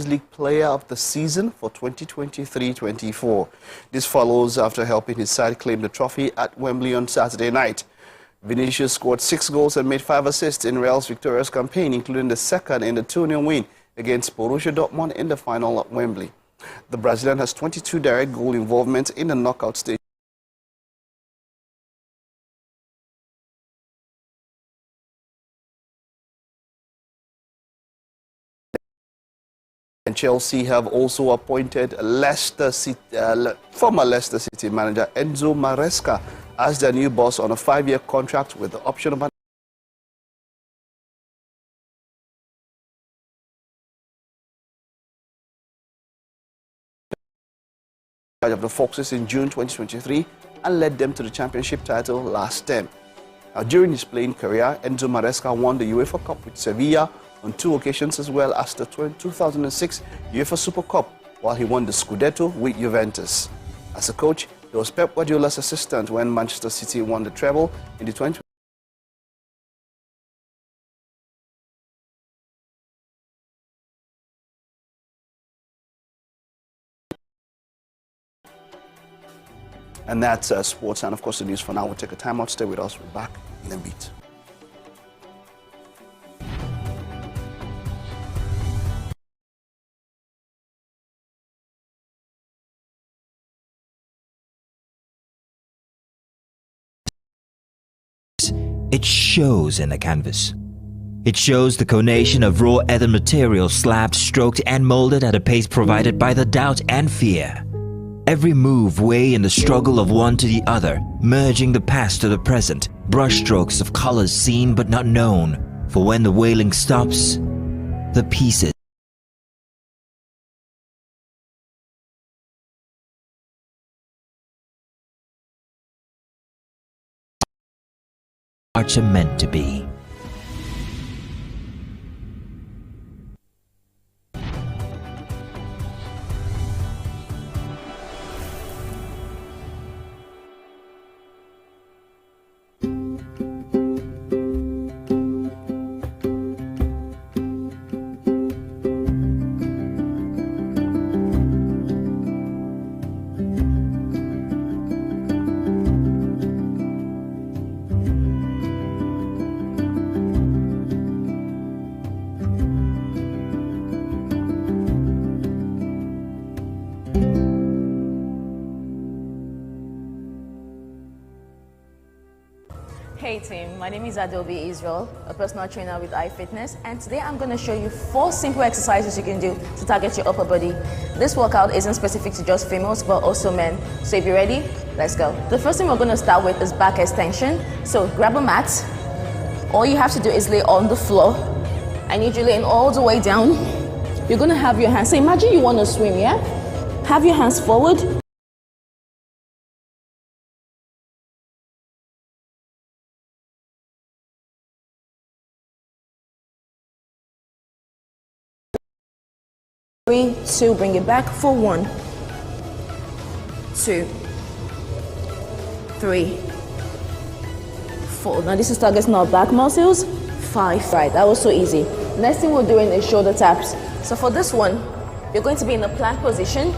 League Player of the Season for 2023-24. This follows after helping his side claim the trophy at Wembley on Saturday night. Vinicius scored 6 goals and made 5 assists in Real's victorious campaign, including the second in the 2-0 win against Borussia Dortmund in the final at Wembley. The Brazilian has 22 direct goal involvements in the knockout stage and Chelsea have also appointed former Leicester City manager Enzo Maresca as their new boss on a 5-year contract with the option of of the Foxes in June 2023 and led them to the championship title last term. Now, during his playing career, Enzo Maresca won the UEFA Cup with Sevilla on 2 occasions, as well as the 2006 UEFA Super Cup, while he won the Scudetto with Juventus. As a coach, he was Pep Guardiola's assistant when Manchester City won the treble in the 20 And that's sports, and of course the news for now. We'll take a time out. Stay with us. We're back in a bit. It shows in the canvas. It shows the conation of raw earthen material slabbed, stroked and molded at a pace provided by the doubt and fear. Every move way in the struggle of one to the other, merging the past to the present, brushstrokes of colors seen but not known. For when the wailing stops, the pieces are meant to be. Hey team, my name is Adobe Israel, a personal trainer with iFitness, and today I'm going to show you 4 simple exercises you can do to target your upper body. This workout isn't specific to just females but also men, so if you're ready, let's go. The first thing we're going to start with is back extension. So grab a mat. All you have to do is lay on the floor. I need you laying all the way down. You're going to have your hands, so imagine you want to swim, yeah? Have your hands forward. Three, 2, bring it back for 1, 2, 3, 4. Now this is targeting our back muscles. 5. Right, that was so easy. Next thing we're doing is shoulder taps. So for this one, you're going to be in a plank position.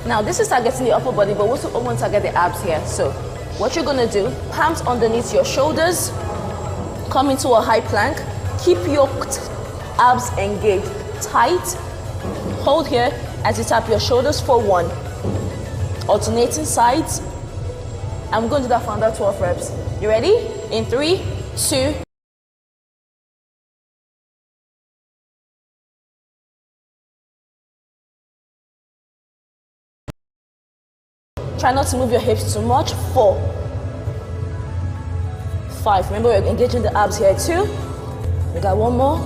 Now this is targeting the upper body, but we also want to target the abs here. So what you're going to do, palms underneath your shoulders, come into a high plank, keep your abs engaged, tight. Hold here as you tap your shoulders for 1. Alternating sides. I'm going to do that for under 12 reps. You ready? In 3, 2. Try not to move your hips too much. 4, 5. Remember, we're engaging the abs here too. We got 1 more.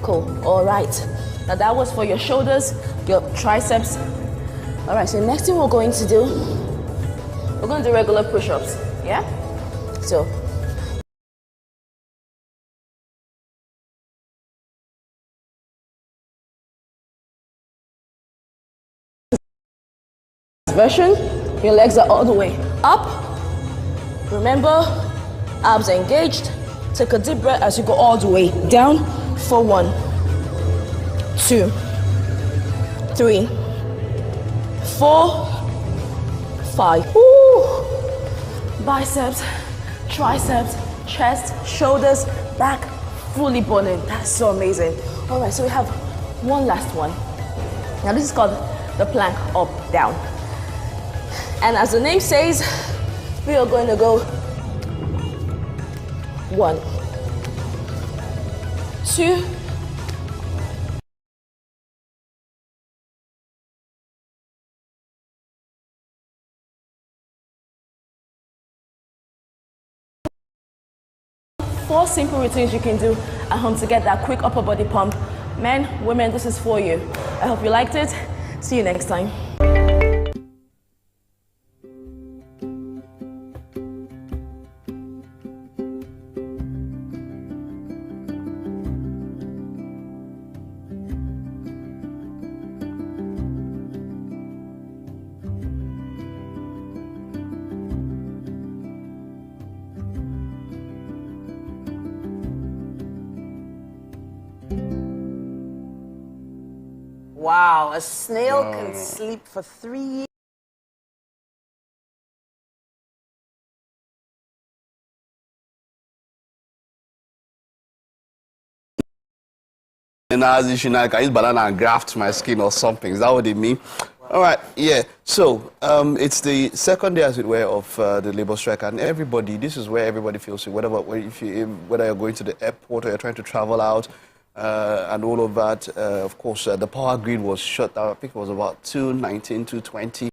Cool. All right. Now that was for your shoulders, your triceps. All right. So the next thing we're going to do, we're going to do regular push-ups. Yeah. So. Version. Your legs are all the way up. Remember, abs engaged. Take a deep breath as you go all the way down for 1, 2, 3, 4, 5. Ooh. Biceps, triceps, chest, shoulders, back, fully burning. That's so amazing. All right, so we have one last one. Now this is called the plank up, down. And as the name says, we are going to go 1, 2, 4 simple routines you can do at home to get that quick upper body pump. Men, women, this is for you. I hope you liked it. See you next time. Wow, a snail can sleep for 3 years. And as you should, I use banana and graft my skin or something. Is that what they mean? All right, yeah. So it's the second day, as it were, of the labor strike, and everybody. This is where everybody feels it. Whether you're going to the airport or you're trying to travel out, and all of that. Of course, the power grid was shut down. I think it was about 2:19, 2:20.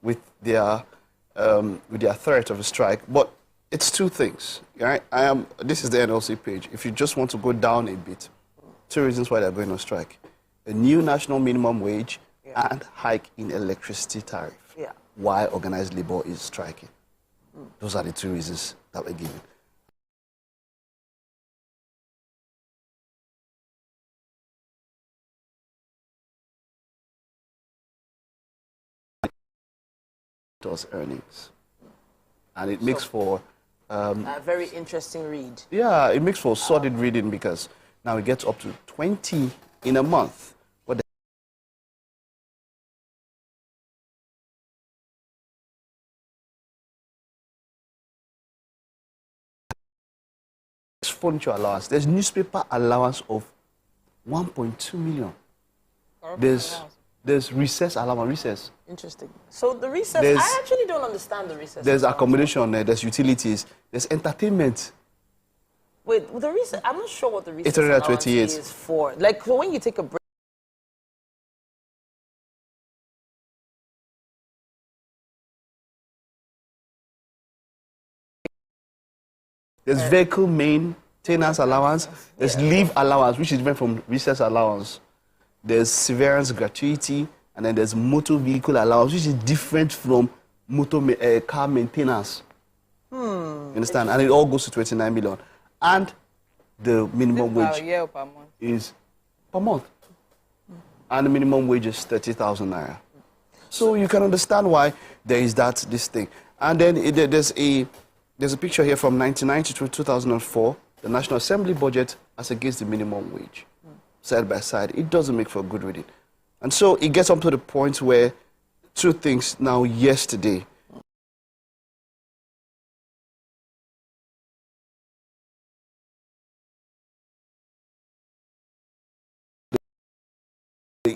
With their threat of a strike, but it's two things. Right? This is the NLC page. If you just want to go down a bit, 2 reasons why they're going on strike: a new national minimum wage and hike in electricity tariff. Yeah. Why organized labor is striking. Those are the 2 reasons that we're given. Those earnings, and it makes for a very interesting read. Yeah, it makes for solid reading, because now it gets up to 20 in a month. But there's furniture allowance, there's newspaper allowance of 1.2 million. There's recess allowance, Interesting. So the recess, I actually don't understand the recess. There's accommodation, there's utilities, there's entertainment. Wait, the recess, I'm not sure what the recess 828 allowance is for. Like, so when you take a break, there's vehicle maintenance allowance, there's leave allowance, which is different from recess allowance. There's severance gratuity, and then there's motor vehicle allowance, which is different from car maintenance. You understand? And it all goes to 29 million. And the minimum wage is per month. And the minimum wage is 30,000 naira. So you can understand why there is this thing. And then there's a picture here from 1990 to 2004, the National Assembly budget as against the minimum wage. Side by side, it doesn't make for good reading. And so it gets up to the point where 2 things now yesterday.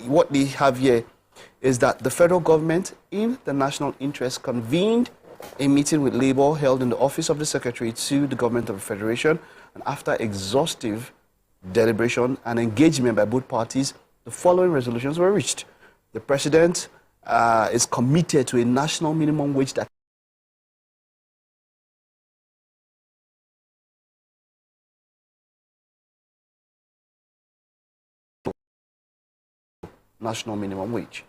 What they have here is that the federal government, in the national interest, convened a meeting with Labour held in the office of the Secretary to the Government of the Federation, and after exhaustive deliberation and engagement by both parties, the following resolutions were reached. The President is committed to a national minimum wage that national minimum wage.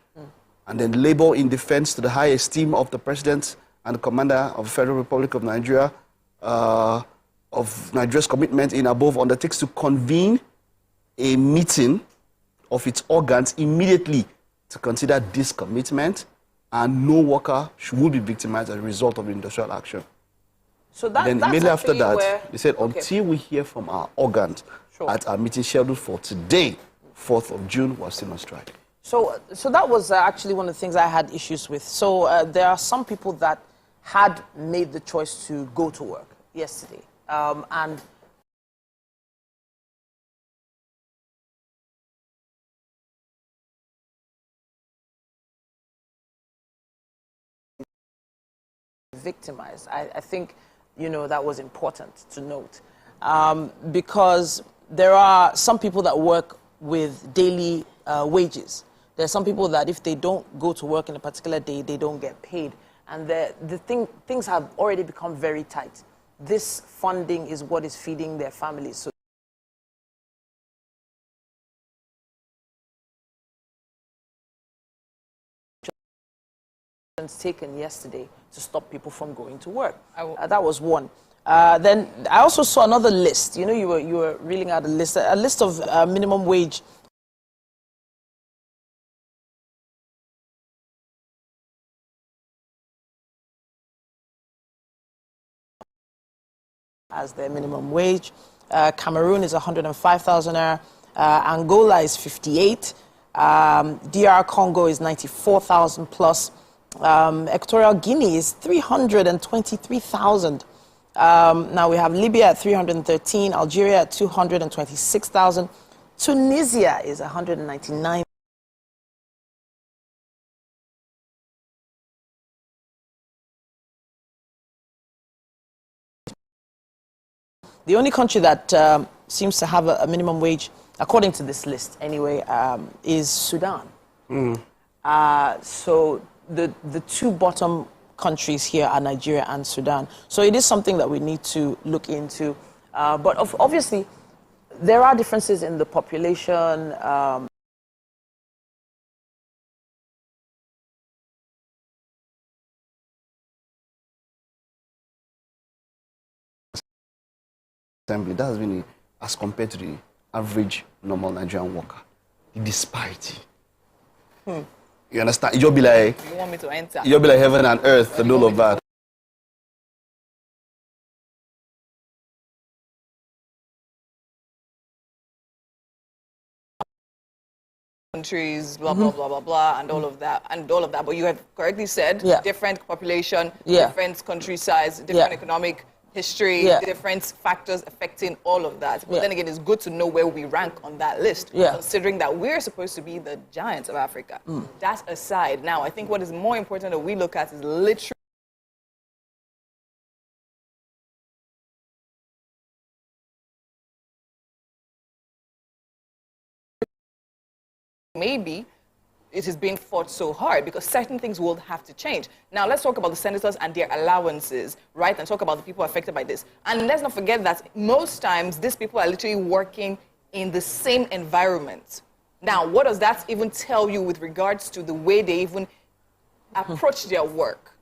And then Labour, in defense to the high esteem of the President and the Commander of the Federal Republic of Nigeria, of Nigeria's commitment in above, undertakes to convene a meeting of its organs immediately to consider this commitment and no worker will be victimized as a result of industrial action. So that's immediately after that, where, they said, until we hear from our organs at our meeting scheduled for today, 4th of June, we're still on strike. So that was actually one of the things I had issues with. So there are some people that had made the choice to go to work yesterday. And victimized. I think, you know, that was important to note. Because there are some people that work with daily wages. There are some people that if they don't go to work in a particular day, they don't get paid. And things have already become very tight. This funding is what is feeding their families. So taken yesterday to stop people from going to work. That was one. Then I also saw another list. You know, you were reeling out a list of minimum wage. As their minimum wage. Cameroon is 105,000 naira. Angola is 58. DR Congo is 94,000 plus. Equatorial Guinea is 323,000. Now we have Libya at 313, Algeria at 226,000. Tunisia is 199,000. The only country that seems to have a minimum wage, according to this list anyway, is Sudan. So the two bottom countries here are Nigeria and Sudan. So it is something that we need to look into. But obviously, there are differences in the population. Assembly, that has been as compared to the average normal Nigerian worker. The disparity. You understand? You'll be like, you want me to enter? You'll be like heaven and earth and all of that. Countries, blah, blah, blah, blah, blah, and all of that, But you have correctly said, different population, different country size, different economic history, different factors affecting all of that. But then again, it's good to know where we rank on that list, considering that we're supposed to be the giants of Africa. That aside, now, I think what is more important that we look at is literally maybe it is being fought so hard because certain things will have to change. Now, let's talk about the senators and their allowances, right? And talk about the people affected by this. And let's not forget that most times, these people are literally working in the same environment. Now, what does that even tell you with regards to the way they even approach their work?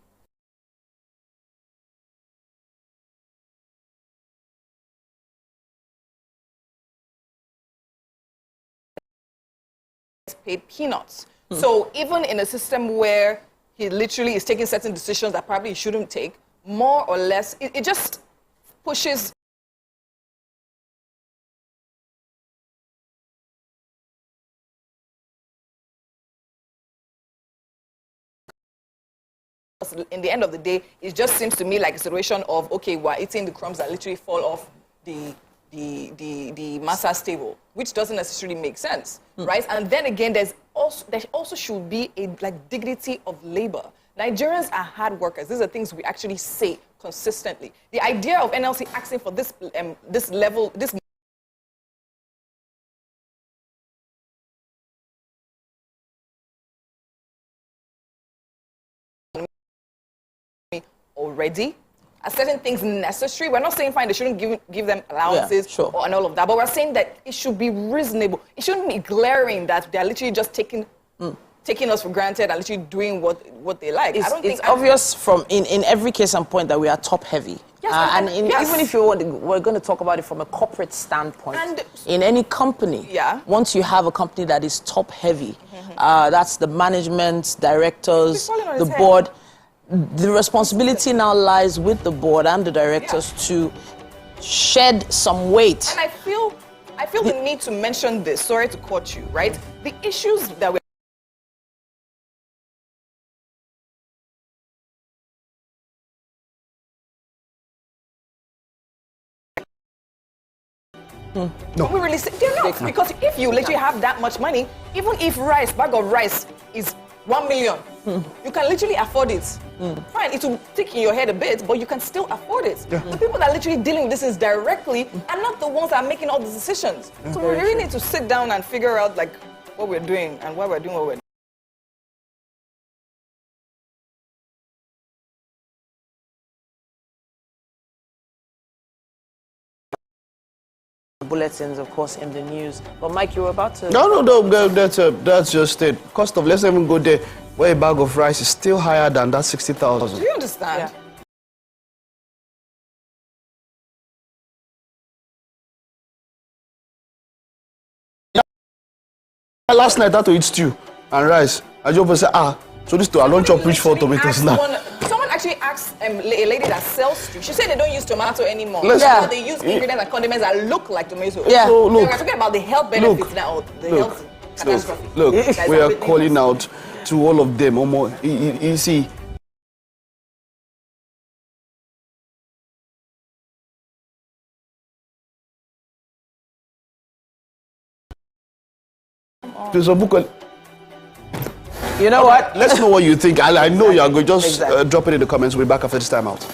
Paid peanuts. So even in a system where he literally is taking certain decisions that probably he shouldn't take, more or less, it just pushes in the end of the day, it just seems to me like a situation of, okay, we're eating the crumbs that literally fall off the master's table, which doesn't necessarily make sense, right? And then again, there also should be a dignity of labor. Nigerians are hard workers. These are things we actually say consistently. The idea of NLC asking for this level, this already. Are certain things necessary? We're not saying fine, they shouldn't give them allowances and all of that, but we're saying that it should be reasonable. It shouldn't be glaring that they're literally just taking us for granted and literally doing what they like. It's obvious from in every case and point that we are top heavy Yes, even if we're going to talk about it from a corporate standpoint, in any company, once you have a company that is top-heavy, that's the management, directors, the board, the responsibility now lies with the board and the directors to shed some weight. And I feel the need to mention this, sorry to quote you, right? The issues that we're No. we really they're not. Because if you literally have that much money, even if bag of rice is 1 million, you can literally afford it. Fine, it will tick in your head a bit, but you can still afford it. The people that are literally dealing with this is directly are not the ones that are making all the decisions. So we really need to sit down and figure out like what we're doing and why we're doing what we're doing. Bulletins, of course, in the news. But Mike, you were about to... No, that's just it. Cost of, let's even go there, where a bag of rice is still higher than that 60,000. Do you understand? Last night I had to eat stew and rice. I just said, so this I don't chop rich for tomatoes now. Someone actually asked a lady that sells stew. She said they don't use tomato anymore. They use ingredients and condiments that look like tomato. So look, we're talking about the health benefits now. The health catastrophe. Look, we are calling out to all of them. You see, there's a book. You know what? Let's know what you think. I know you are going. Just drop it in the comments. We'll be back after this time out.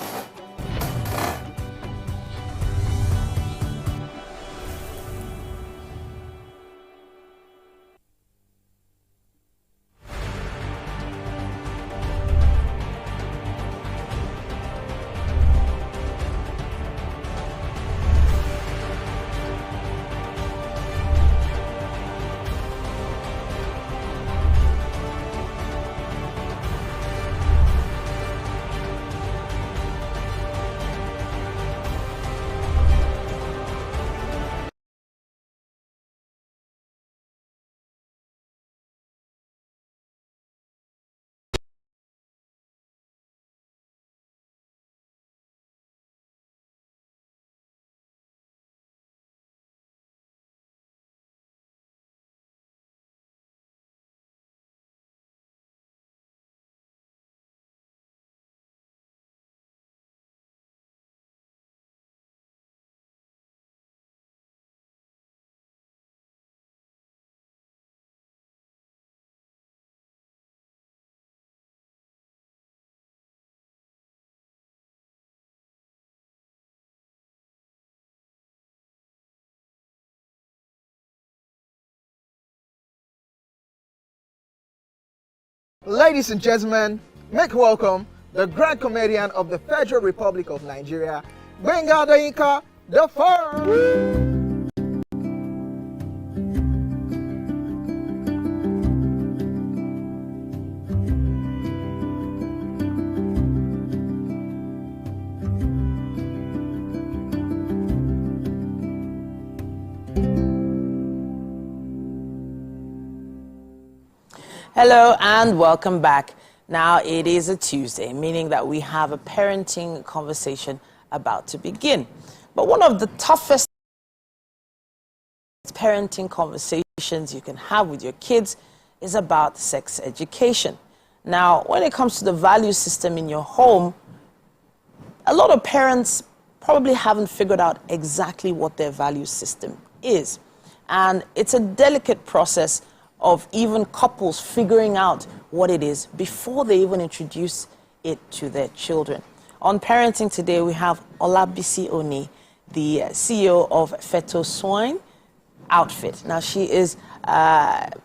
Ladies and gentlemen, make welcome the grand comedian of the Federal Republic of Nigeria, Gbenga Adeyinka the First. Hello and welcome back. Now it is a Tuesday, meaning that we have a parenting conversation about to begin. But one of the toughest parenting conversations you can have with your kids is about sex education. Now, when it comes to the value system in your home, a lot of parents probably haven't figured out exactly what their value system is. And it's a delicate process of even couples figuring out what it is before they even introduce it to their children. On Parenting today, we have Olabisi Oni, the CEO of Feto Swine Outfit. Now, she is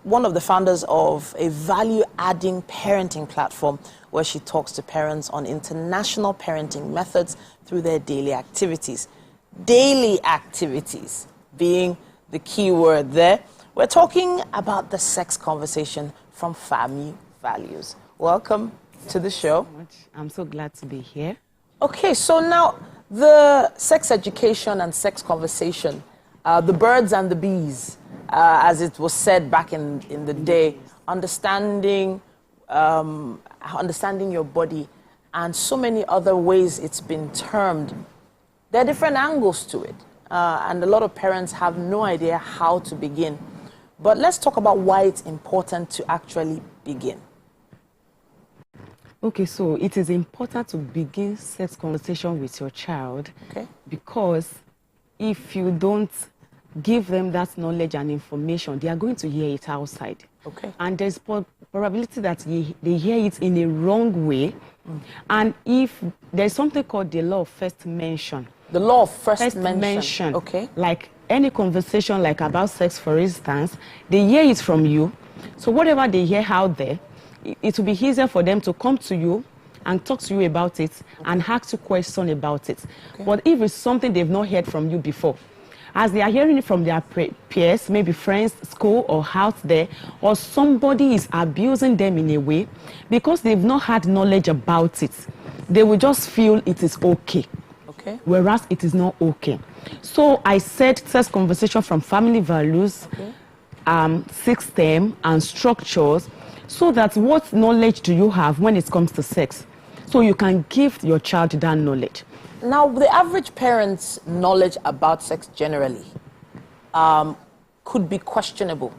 one of the founders of a value-adding parenting platform where she talks to parents on international parenting methods through their daily activities. Daily activities being the key word there. We're talking about the sex conversation from family values. Welcome to the show. I'm so glad to be here. Okay, so now The sex education and sex conversation, the birds and the bees, as it was said back in the day, understanding your body, and so many other ways it's been termed. There are different angles to it, and a lot of parents have no idea how to begin. But let's talk about why it's important to actually begin. Okay, so it is important to begin sex conversation with your child, Okay. because if you don't give them that knowledge and information, they are going to hear it outside. Okay. And there's probability that they hear it in a wrong way. And if there's something called the law of first mention. The law of first mention. Okay. Like any conversation like about sex, for instance, they hear it from you. So whatever they hear out there, it will be easier for them to come to you and talk to you about it and ask you questions about it. Okay. But if it's something they've not heard from you before, as they are hearing it from their peers, maybe friends, school, or out there, or somebody is abusing them in a way, because they've not had knowledge about it, they will just feel it is okay. Okay. Whereas it is not okay. So I said sex conversation from family values, system, and structures, so that what knowledge do you have when it comes to sex? So you can give your child that knowledge. Now, the average parent's knowledge about sex generally could be questionable.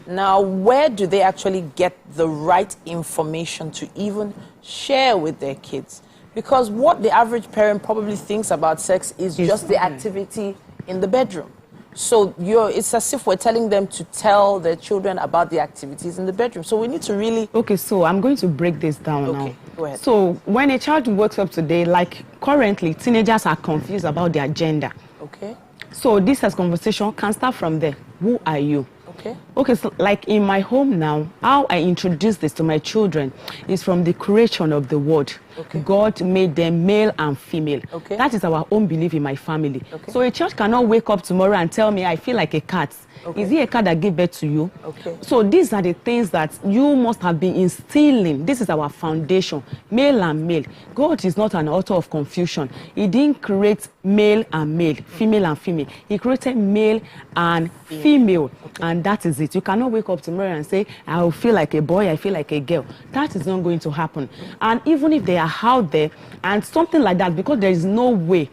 Now, where do they actually get the right information to even share with their kids? Because what the average parent probably thinks about sex is just the activity in the bedroom. So it's as if we're telling them to tell their children about the activities in the bedroom. So we need to really... Okay, so I'm going to break this down now. Okay, go ahead. So when a child wakes up today, like currently, teenagers are confused about their gender. Okay. So this as conversation can start from there. Who are you? Okay. Okay, so like in my home now, how I introduce this to my children is from the creation of the world. Okay. God made them male and female. Okay. That is our own belief in my family. Okay. So a child cannot wake up tomorrow and tell me I feel like a cat. Okay. Is it a cat that gave birth to you? Okay. So these are the things that you must have been instilling. This is our foundation, male and male. God is not an author of confusion. He didn't create male and male, female and female. He created male and female. Okay. And that is it. You cannot wake up tomorrow and say, I will feel like a boy, I feel like a girl. That is not going to happen. And even if they are out there and something like that, because there is no way,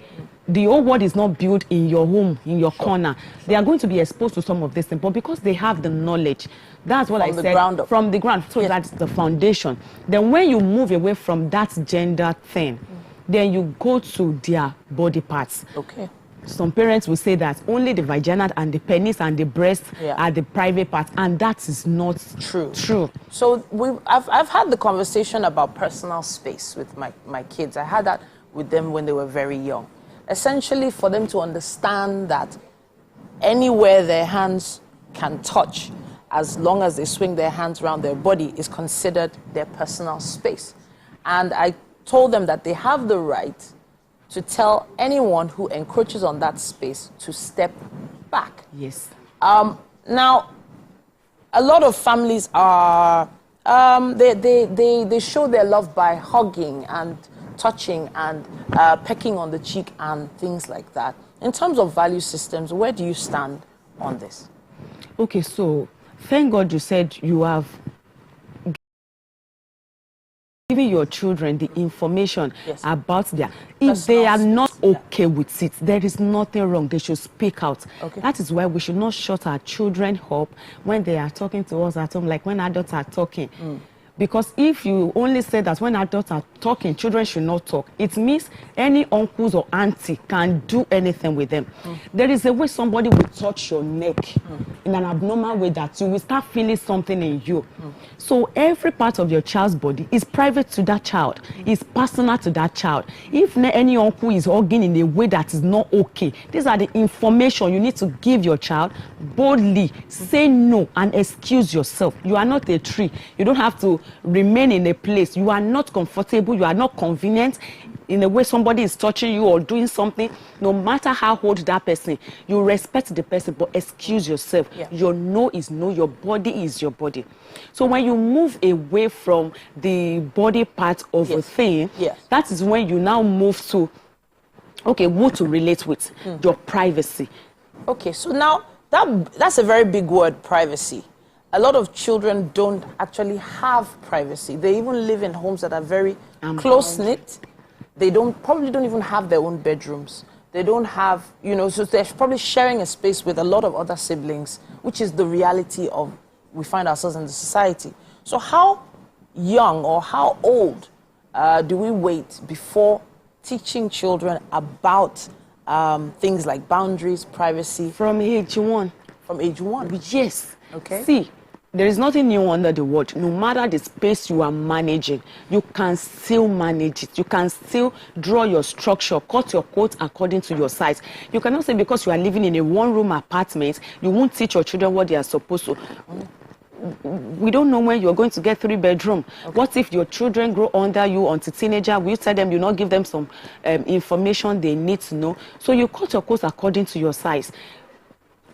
the whole world is not built in your home, in your corner. They are going to be exposed to some of this thing, but because they have the knowledge, that's what I said. Ground up. From the ground. So that's the foundation. Then when you move away from that gender thing, then you go to their body parts. Okay. Some parents will say that only the vagina and the penis and the breast are the private parts, and that is not true. True. So I've had the conversation about personal space with my kids. I had that with them when they were very young. Essentially, for them to understand that anywhere their hands can touch, as long as they swing their hands around their body, is considered their personal space. And I told them that they have the right to tell anyone who encroaches on that space to step back. Yes. Now, a lot of families are, they show their love by hugging and touching and pecking on the cheek and things like that. In terms of value systems, where do you stand on this? Okay, so thank God you said you have given your children the information about their... If they are not okay with it, there is nothing wrong. They should speak out. Okay. That is why we should not shut our children up when they are talking to us at home, like when adults are talking. Because if you only say that when adults are talking, children should not talk, it means any uncles or auntie can do anything with them. There is a way somebody will touch your neck in an abnormal way that you will start feeling something in you. So every part of your child's body is private to that child, is personal to that child. If any uncle is hugging in a way that is not okay, these are the information you need to give your child boldly. Say no and excuse yourself. You are not a tree. You don't have to remain in a place. You are not comfortable. You are not convenient in a way somebody is touching you or doing something. No matter how old that person, you respect the person, but excuse yourself. Your no is no. Your body is your body. So when you move away from the body part of a thing, that is when you now move to Okay, who to relate with, your privacy. Okay, so now that's a very big word, privacy. A lot of children don't actually have privacy. They even live in homes that are very close-knit. They probably don't even have their own bedrooms. They don't have, so they're probably sharing a space with a lot of other siblings, which is the reality of we find ourselves in the society. So how young or how old do we wait before teaching children about things like boundaries, privacy? From age 1. From age 1? Yes. Okay. See, there is nothing new under the world. No matter the space you are managing, you can still manage it. You can still draw your structure, cut your coat according to your size. You cannot say because you are living in a one-room apartment, you won't teach your children what they are supposed to. We don't know when you're going to get 3-bedroom. Okay. What if your children grow under you until teenager? Will you tell them you not give them some information they need to know? So you cut your coat according to your size.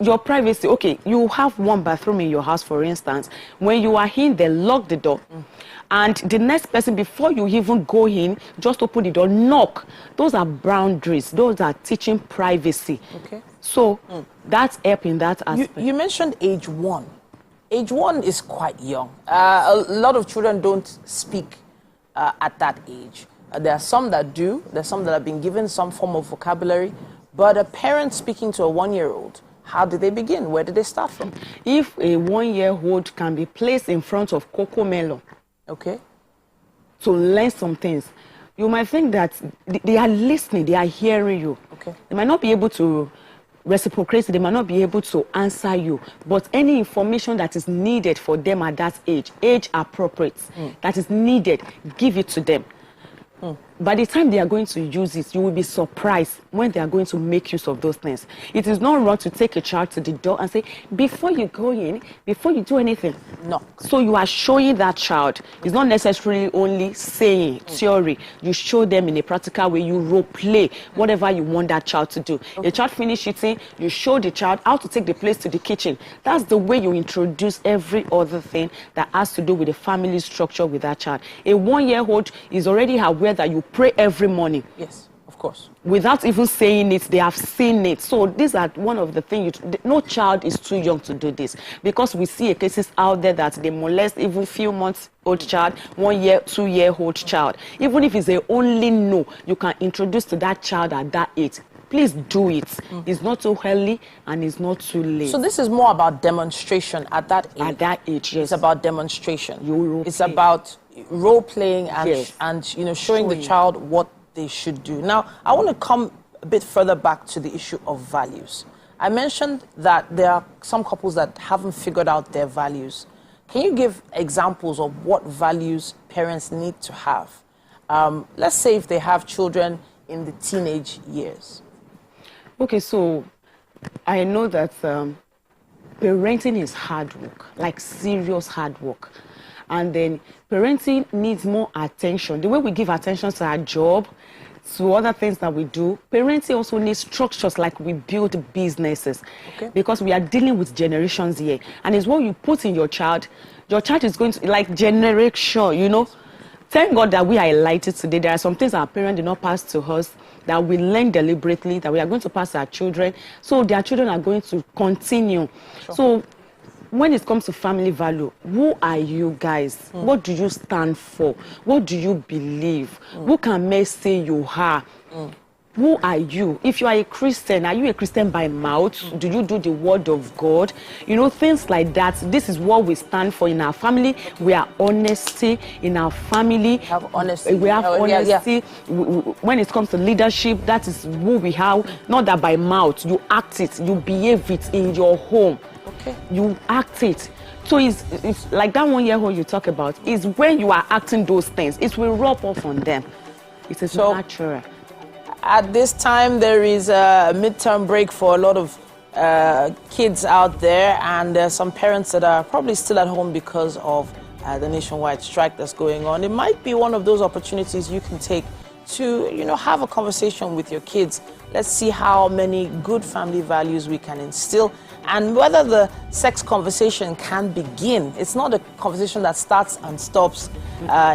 Your privacy, okay, you have 1 bathroom in your house, for instance. When you are in, they lock the door. And the next person, before you even go in, just open the door, knock. Those are boundaries. Those are teaching privacy. Okay. So that's helping that aspect. You mentioned age 1. Age 1 is quite young. A lot of children don't speak at that age. There are some that do. There are some that have been given some form of vocabulary. But a parent speaking to a 1-year-old, how did they begin? Where did they start from? If a 1-year-old can be placed in front of Coco Melon, okay, to learn some things, you might think that they are listening, they are hearing you. Okay. They might not be able to reciprocate, they might not be able to answer you, but any information that is needed for them at that age appropriate, that is needed, give it to them. By the time they are going to use it, you will be surprised when they are going to make use of those things. It is not wrong to take a child to the door and say, before you go in, before you do anything, knock. So you are showing that child. It's not necessarily only saying theory. You show them in a practical way. You role play whatever you want that child to do. Okay. A child finish eating, you show the child how to take the place to the kitchen. That's the way you introduce every other thing that has to do with the family structure with that child. A 1-year-old is already aware that you pray every morning. Yes, of course. Without even saying it, they have seen it. So these are one of the things. No child is too young to do this, because we see cases out there that they molest even few months old child, 1-year, 2-year-old child. Even if it's a only no, you can introduce to that child at that age. Please do it. It's not too early and it's not too late. So this is more about demonstration at that age. At that age, yes. It's about demonstration. It's about role playing and yes. Showing the child what they should do. Now, I want to come a bit further back to the issue of values. I mentioned that there are some couples that haven't figured out their values. Can you give examples of what values parents need to have? Let's say if they have children in the teenage years. Okay, so I know that parenting is hard work, like serious hard work. And then parenting needs more attention. The way we give attention to our job, to other things that we do, parenting also needs structures like we build businesses. Okay. Because we are dealing with generations here. And it's what you put in your child is going to, like generation, Thank God that we are enlightened today. There are some things our parents did not pass to us that we learn deliberately, that we are going to pass to our children. So their children are going to continue. Sure. So when it comes to family value, who are you guys? What do you stand for? What do you believe? Who can men say you are? Who are you? If you are a Christian, are you a Christian by mouth? Do you do the word of God? Things like that. This is what we stand for in our family. We are honesty in our family. We have honesty. We have honesty. Yeah. When it comes to leadership, that is who we have. Not that by mouth. You act it. You behave it in your home. Okay. You act it. So it's like that 1-year-old you talk about. Is when you are acting those things, it will rub off on them. It is natural. At this time, there is a midterm break for a lot of kids out there, and there are some parents that are probably still at home because of the nationwide strike that's going on. It might be one of those opportunities you can take to, have a conversation with your kids. Let's see how many good family values we can instill and whether the sex conversation can begin. It's not a conversation that starts and stops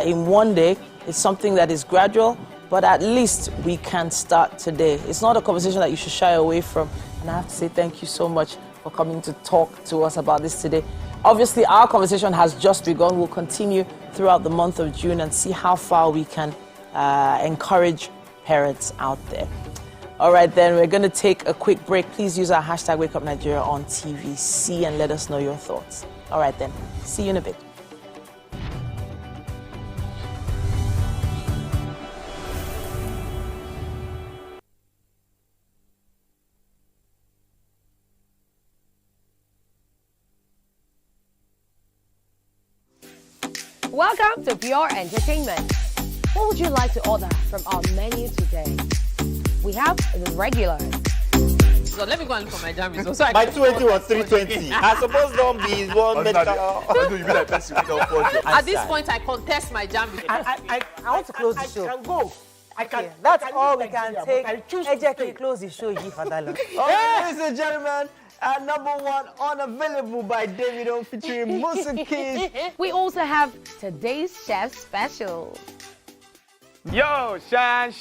in one day. It's something that is gradual. but at least we can start today. It's not a conversation that you should shy away from. And I have to say thank you so much for coming to talk to us about this today. Obviously, our conversation has just begun. We'll continue throughout the month of June and see how far we can encourage parents out there. All right, then, we're going to take a quick break. Please use our hashtag WakeUpNigeria on TVC and let us know your thoughts. All right, then. See you in a bit. Welcome to Pure Entertainment. What would you like to order from our menu today? We have the regulars. So let me go and look for my jam results. My 280 was 320. I suppose don't be one medical. At this point, I contest my jam results. I want to close the show. I can go. I can. That's all we can take. Ejeki, close the show, you for that long. Ladies and gentlemen, number one, Unavailable by Davido featuring Musa Keys. We also have today's chef special. Yo, shiny,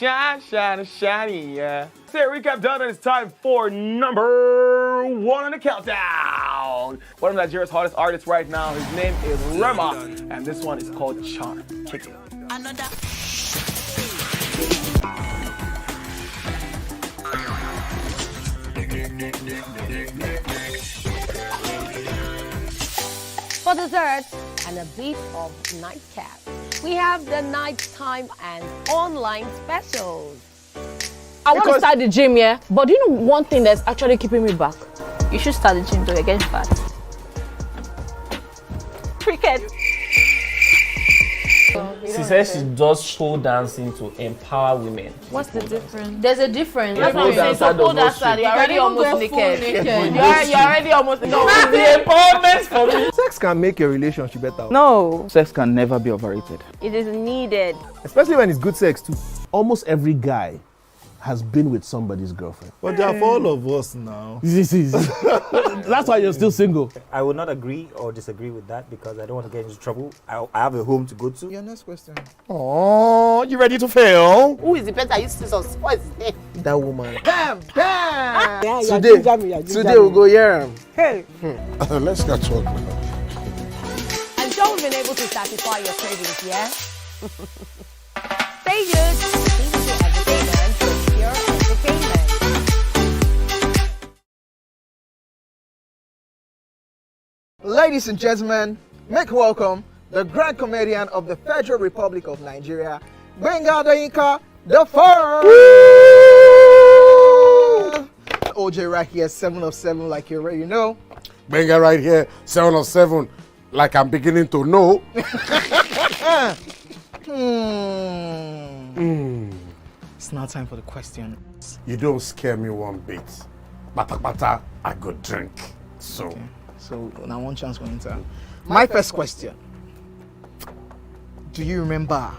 yeah. Say recap done, and it's time for number one on the countdown. One of Nigeria's hottest artists right now, his name is Rema, and this one is called Charm. Kick it. Another. For dessert and a bit of nightcap, we have the nighttime and online specials. I want to start the gym, yeah? But do you know one thing that's actually keeping me back? You should start the gym to get fat. Cricket. She says she does pole dancing to empower women. What's the difference? There's a difference. Yeah, That's what I'm saying. So pole dancer, you're already almost naked. You're already almost naked. No, the empowerment for me. Sex can make a relationship better. No. Sex can never be overrated. It is needed. Especially when it's good sex too. Almost every guy has been with somebody's girlfriend. But they are for all of us now. That's why you're still single. I would not agree or disagree with that because I don't want to get into trouble. I have a home to go to. Your next question. Oh, you ready to fail? Who is the better? You see some spoils. That woman. Bam! Bam! Yeah, Today we'll go here. Hey! Let's get talk now. I'm sure we've been able to satisfy your cravings, yeah? Stay good. TVC Entertainment for Pure Entertainment. Ladies and gentlemen, make welcome the grand comedian of the Federal Republic of Nigeria, Gbenga Adeyinka, the first. OJ right here, 7 of 7, like you already know. Gbenga right here, 7 of 7, like I'm beginning to know. It's now time for the question. You don't scare me one bit. Bata, I go drink. So. Okay. So now one chance for Inter. My first question. Do you remember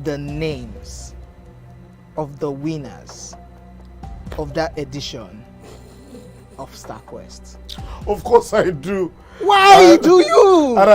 the names of the winners of that edition of StarQuest? Of course I do. Why do you? And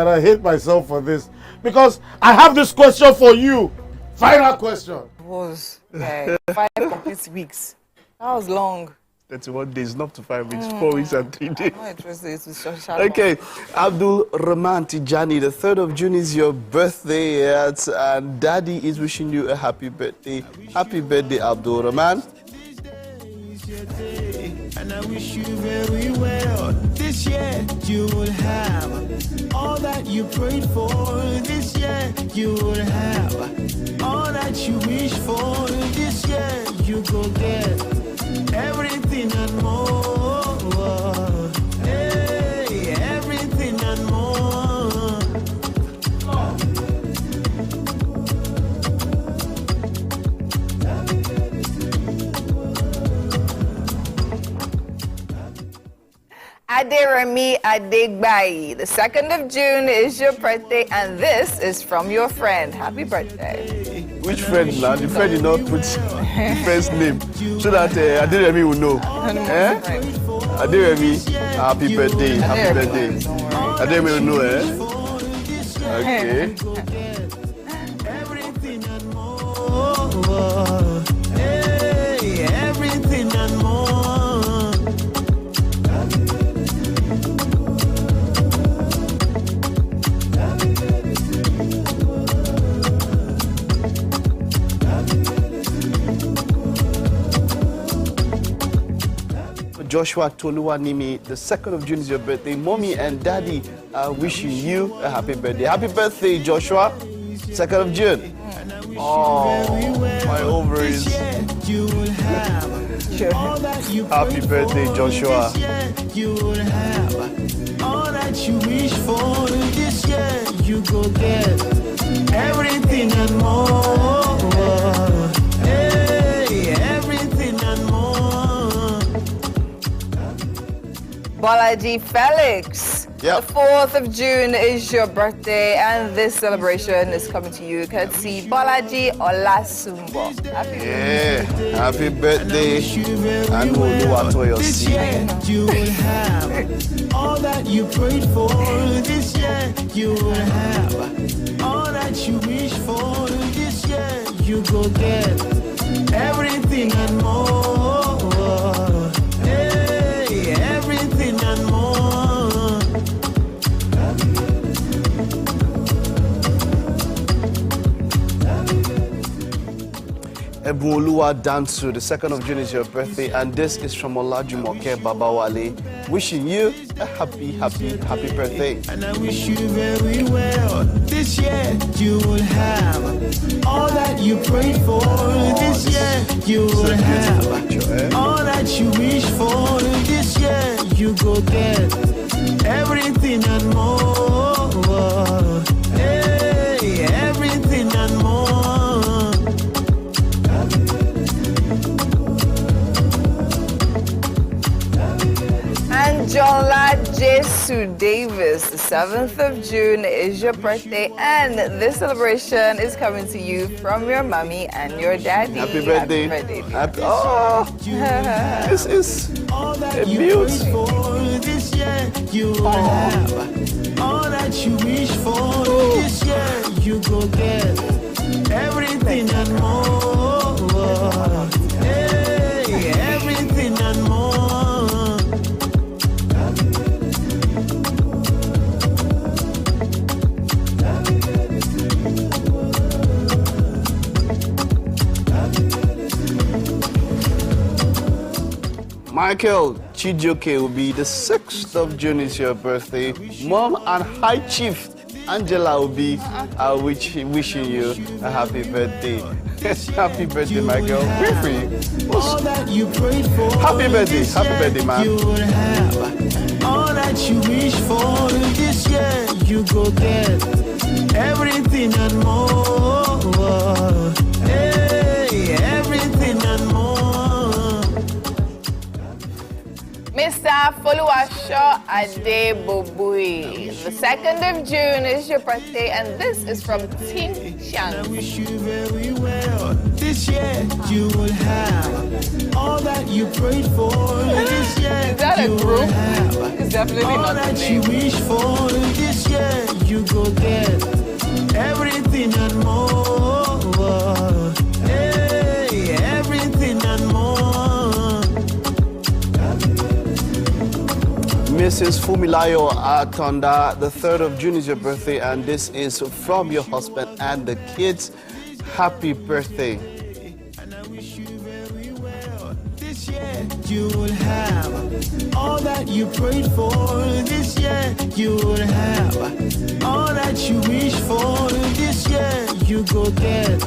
I hate myself for this because I have this question for you. Final question. It was 5 complete weeks. That was long. 31 days, not to 5 weeks, 4 weeks and 3 days. It was Okay, Abdul Rahman Tijani, the 3rd of June is your birthday, and Daddy is wishing you a happy birthday. Happy birthday, Abdul Rahman. And I wish you very well. This year you will have all that you prayed for. This year you will have all that you wish for. This year you go get everything and more. Hey, everything and more. Aderemi Adegbai. The 2nd of June is your birthday, and this is from your friend. Happy birthday. Which friend now? The friend did not put the friend's name so that Aderemi will know. Aderemi, happy birthday, happy birthday. Aderemi will know, Okay. Everything and more. Hey, everything and more. Joshua Toluwanimi, the 2nd of June is your birthday. Mommy and Daddy are wishing you a happy birthday. Happy birthday, Joshua. 2nd of June. Oh, my ovaries. Happy birthday, Joshua. You will have all that you wish for this year. You go get everything and more. Hey, everything and more. Bolaji Felix. Yep. The 4th of June is your birthday, and this celebration is coming to you courtesy Bolaji Olasumbo. Happy birthday. And this year you will have all that you prayed for. This year you will have all that you wish for. This year you go get everything and more. Hey, everything and more. Ebunoluwa Dansu, the 2nd of June is your birthday, and this is from Olajumoke Babawale, wishing you a happy birthday. And I wish you very well. This year you will have all that you prayed for. This year you will have all that you wish for. This year you go get everything and more. Hey, everything and more. Jola Jesu Davis, the 7th of June is your birthday, and this celebration is coming to you from your mommy and your daddy. Happy birthday. This is a beautiful. This year you will have all that you wish for. This year you go get everything and more. Hey, everything and more. Michael Chijoke will be the 6th of June is your birthday. Mom and High Chief Angela will be wishing you a happy birthday. Happy birthday, Michael. Pray for you. Happy birthday, man. You will have all that you wish for. This year you go get everything and more. Hey, everything and more. Mr. Foluwasho Adebobui, the 2nd of June is your birthday, and this is from Team Chiang. I wish you very well. This year you will have all that you prayed for. This year is that a group? It's definitely all not that the you name. wish for. This year you go get everything and more. Hey, everything and more. Mrs. Fumilayo Atonda, the 3rd of June is your birthday, and this is from your husband and the kids. Happy birthday. And I wish you very well. This year you will have all that you prayed for. This year you will have all that you wish for. This year you go get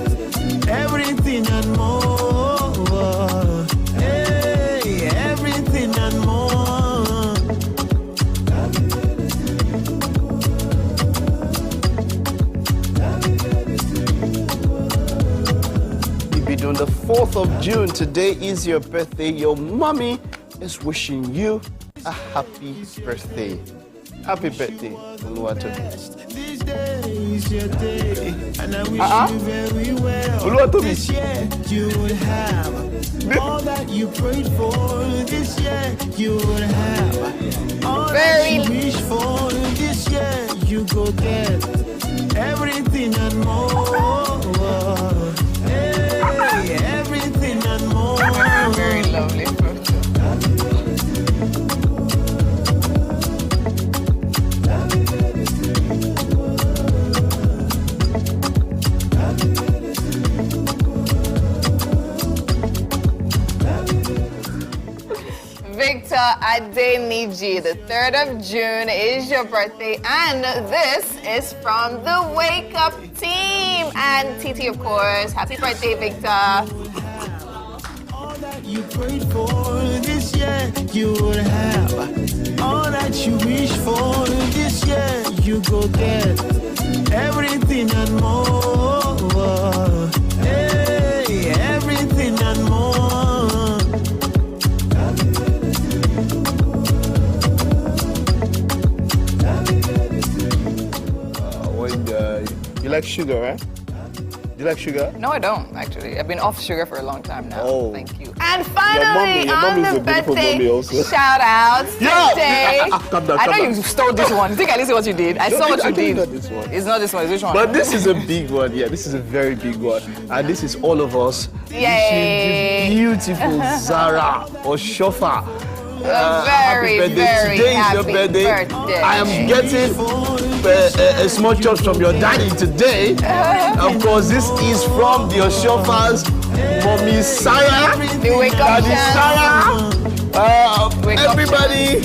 everything and more. Hey, everything and more. On the 4th of June, today is your birthday. Your mommy is wishing you a happy birthday. Happy birthday, Oluwatobi. This day is your day, and I wish you very well. Oluwatobi. This year you will have all that you prayed for. This year you will have all that you wish for. This year you go get everything and more. Victor Adeniji. The 3rd of June is your birthday, and this is from the Wake Up team. And Titi, of course. Happy birthday, Victor. You prayed for this year, you will have all that you wish for this year. You go get everything and more. Hey, everything and more. You like sugar, right? You like sugar? No, I don't, actually. I've been off sugar for a long time now. Oh. Thank you. And finally, your on mommy is the a beautiful birthday mommy also. shout out today. Calm down, I know calm you down. stole this one. I think I listened to what you did. I saw what you did. Not this one. It's not this one, it's which one? But this is a big one, yeah. This is a very big one. And this is all of us Yay. wishing this beautiful Zara or Shofa. Very, happy birthday. very Today is happy your birthday. birthday. I am getting a small chops from your daddy today. Of course, this is from the Oshofa's mommy Sarah. The Wake Up Sarah. Everybody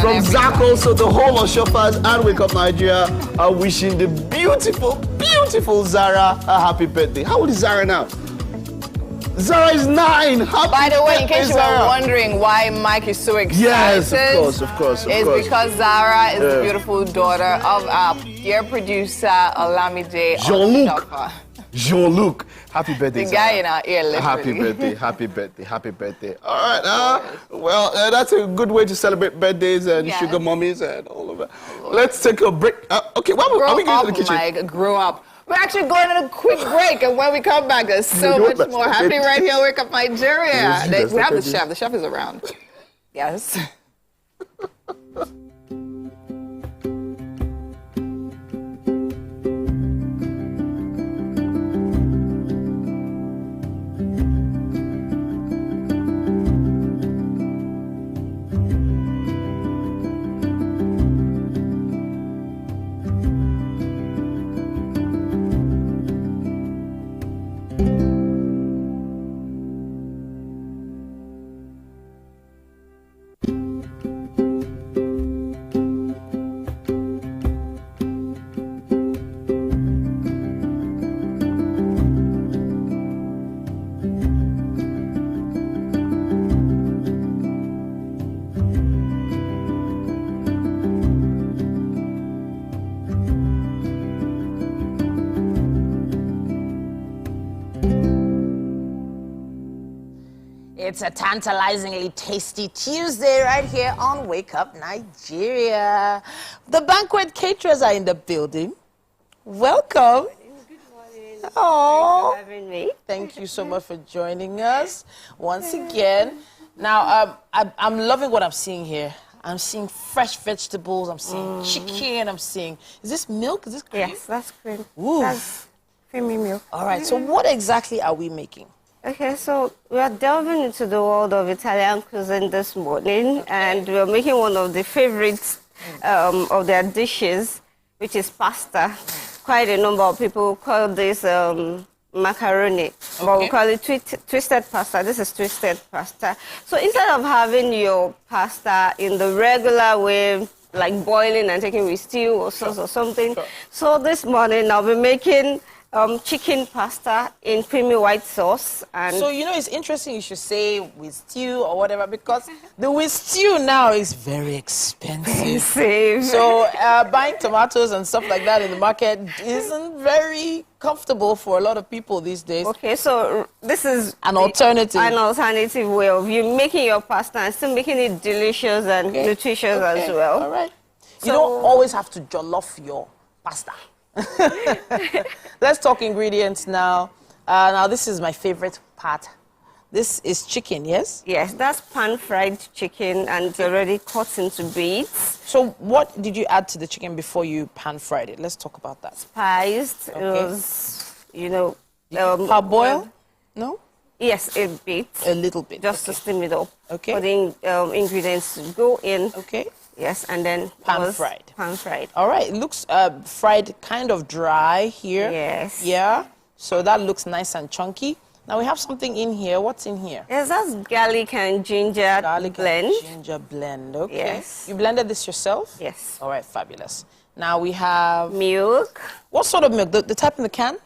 from Zach also, the whole Oshofa's and Wake Up Nigeria are wishing the beautiful, beautiful Zara a happy birthday. How old is Zara now? Zara is 9. Happy By the way, in case you were Zara. wondering why Mike is so excited, Yes, of course, of course, of it's course. because Zara is the beautiful daughter of our dear producer Olamide Jean-Luc. Oshofa. Jean-Luc. Happy birthday, The guy Zara. in our ear, literally. Happy birthday, happy birthday, happy birthday. All right, well, that's a good way to celebrate birthdays and sugar mummies and all of that. Let's take a break. Okay, are we going to the kitchen? Mike, grow up. We're actually going on a quick break, and when we come back, there's so much more happening right here. Wake Up Nigeria. Yes, We have the chef. The chef is around. Yes. It's a tantalizingly tasty Tuesday right here on Wake Up Nigeria. The banquet caterers are in the building. Welcome. Good morning. Oh, Thanks for having me. Thank you so much for joining us once again. Now, I'm loving what I'm seeing here. I'm seeing fresh vegetables. I'm seeing chicken. I'm seeing, is this milk? Is this cream? Yes, that's cream. Ooh. That's creamy milk. All right, so what exactly are we making? Okay, so we are delving into the world of Italian cuisine this morning, and we are making one of the favorites of their dishes, which is pasta. Quite a number of people call this macaroni, but we call it twisted pasta. This is twisted pasta. So instead of having your pasta in the regular way, like boiling and taking with stew or sauce or something, so this morning I'll be making chicken pasta in creamy white sauce. And so, you know, it's interesting you should say with stew or whatever, because the with stew now is very expensive. So buying tomatoes and stuff like that in the market isn't very comfortable for a lot of people these days. Okay, so this is an alternative. An alternative way of you making your pasta and still making it delicious and nutritious as well. All right. You don't always have to jollof your pasta. Let's talk ingredients now. Now, this is my favorite part. This is chicken, yes? Yes, that's pan-fried chicken, and it's already cut into bits. So what did you add to the chicken before you pan-fried it? Let's talk about that. Spiced. It was, you know... parboil? No? Yes, a bit. A little bit. Just to steam it up. Okay. For the ingredients to go in. Okay. Yes, and then pan-fried. Pan-fried. All right. It looks fried kind of dry here. Yes. Yeah. So that looks nice and chunky. Now we have something in here. What's in here? Yes, that's garlic and ginger blend. And ginger blend, okay. Yes. You blended this yourself? Yes. All right, fabulous. Now we have... milk. What sort of milk? The type in the can?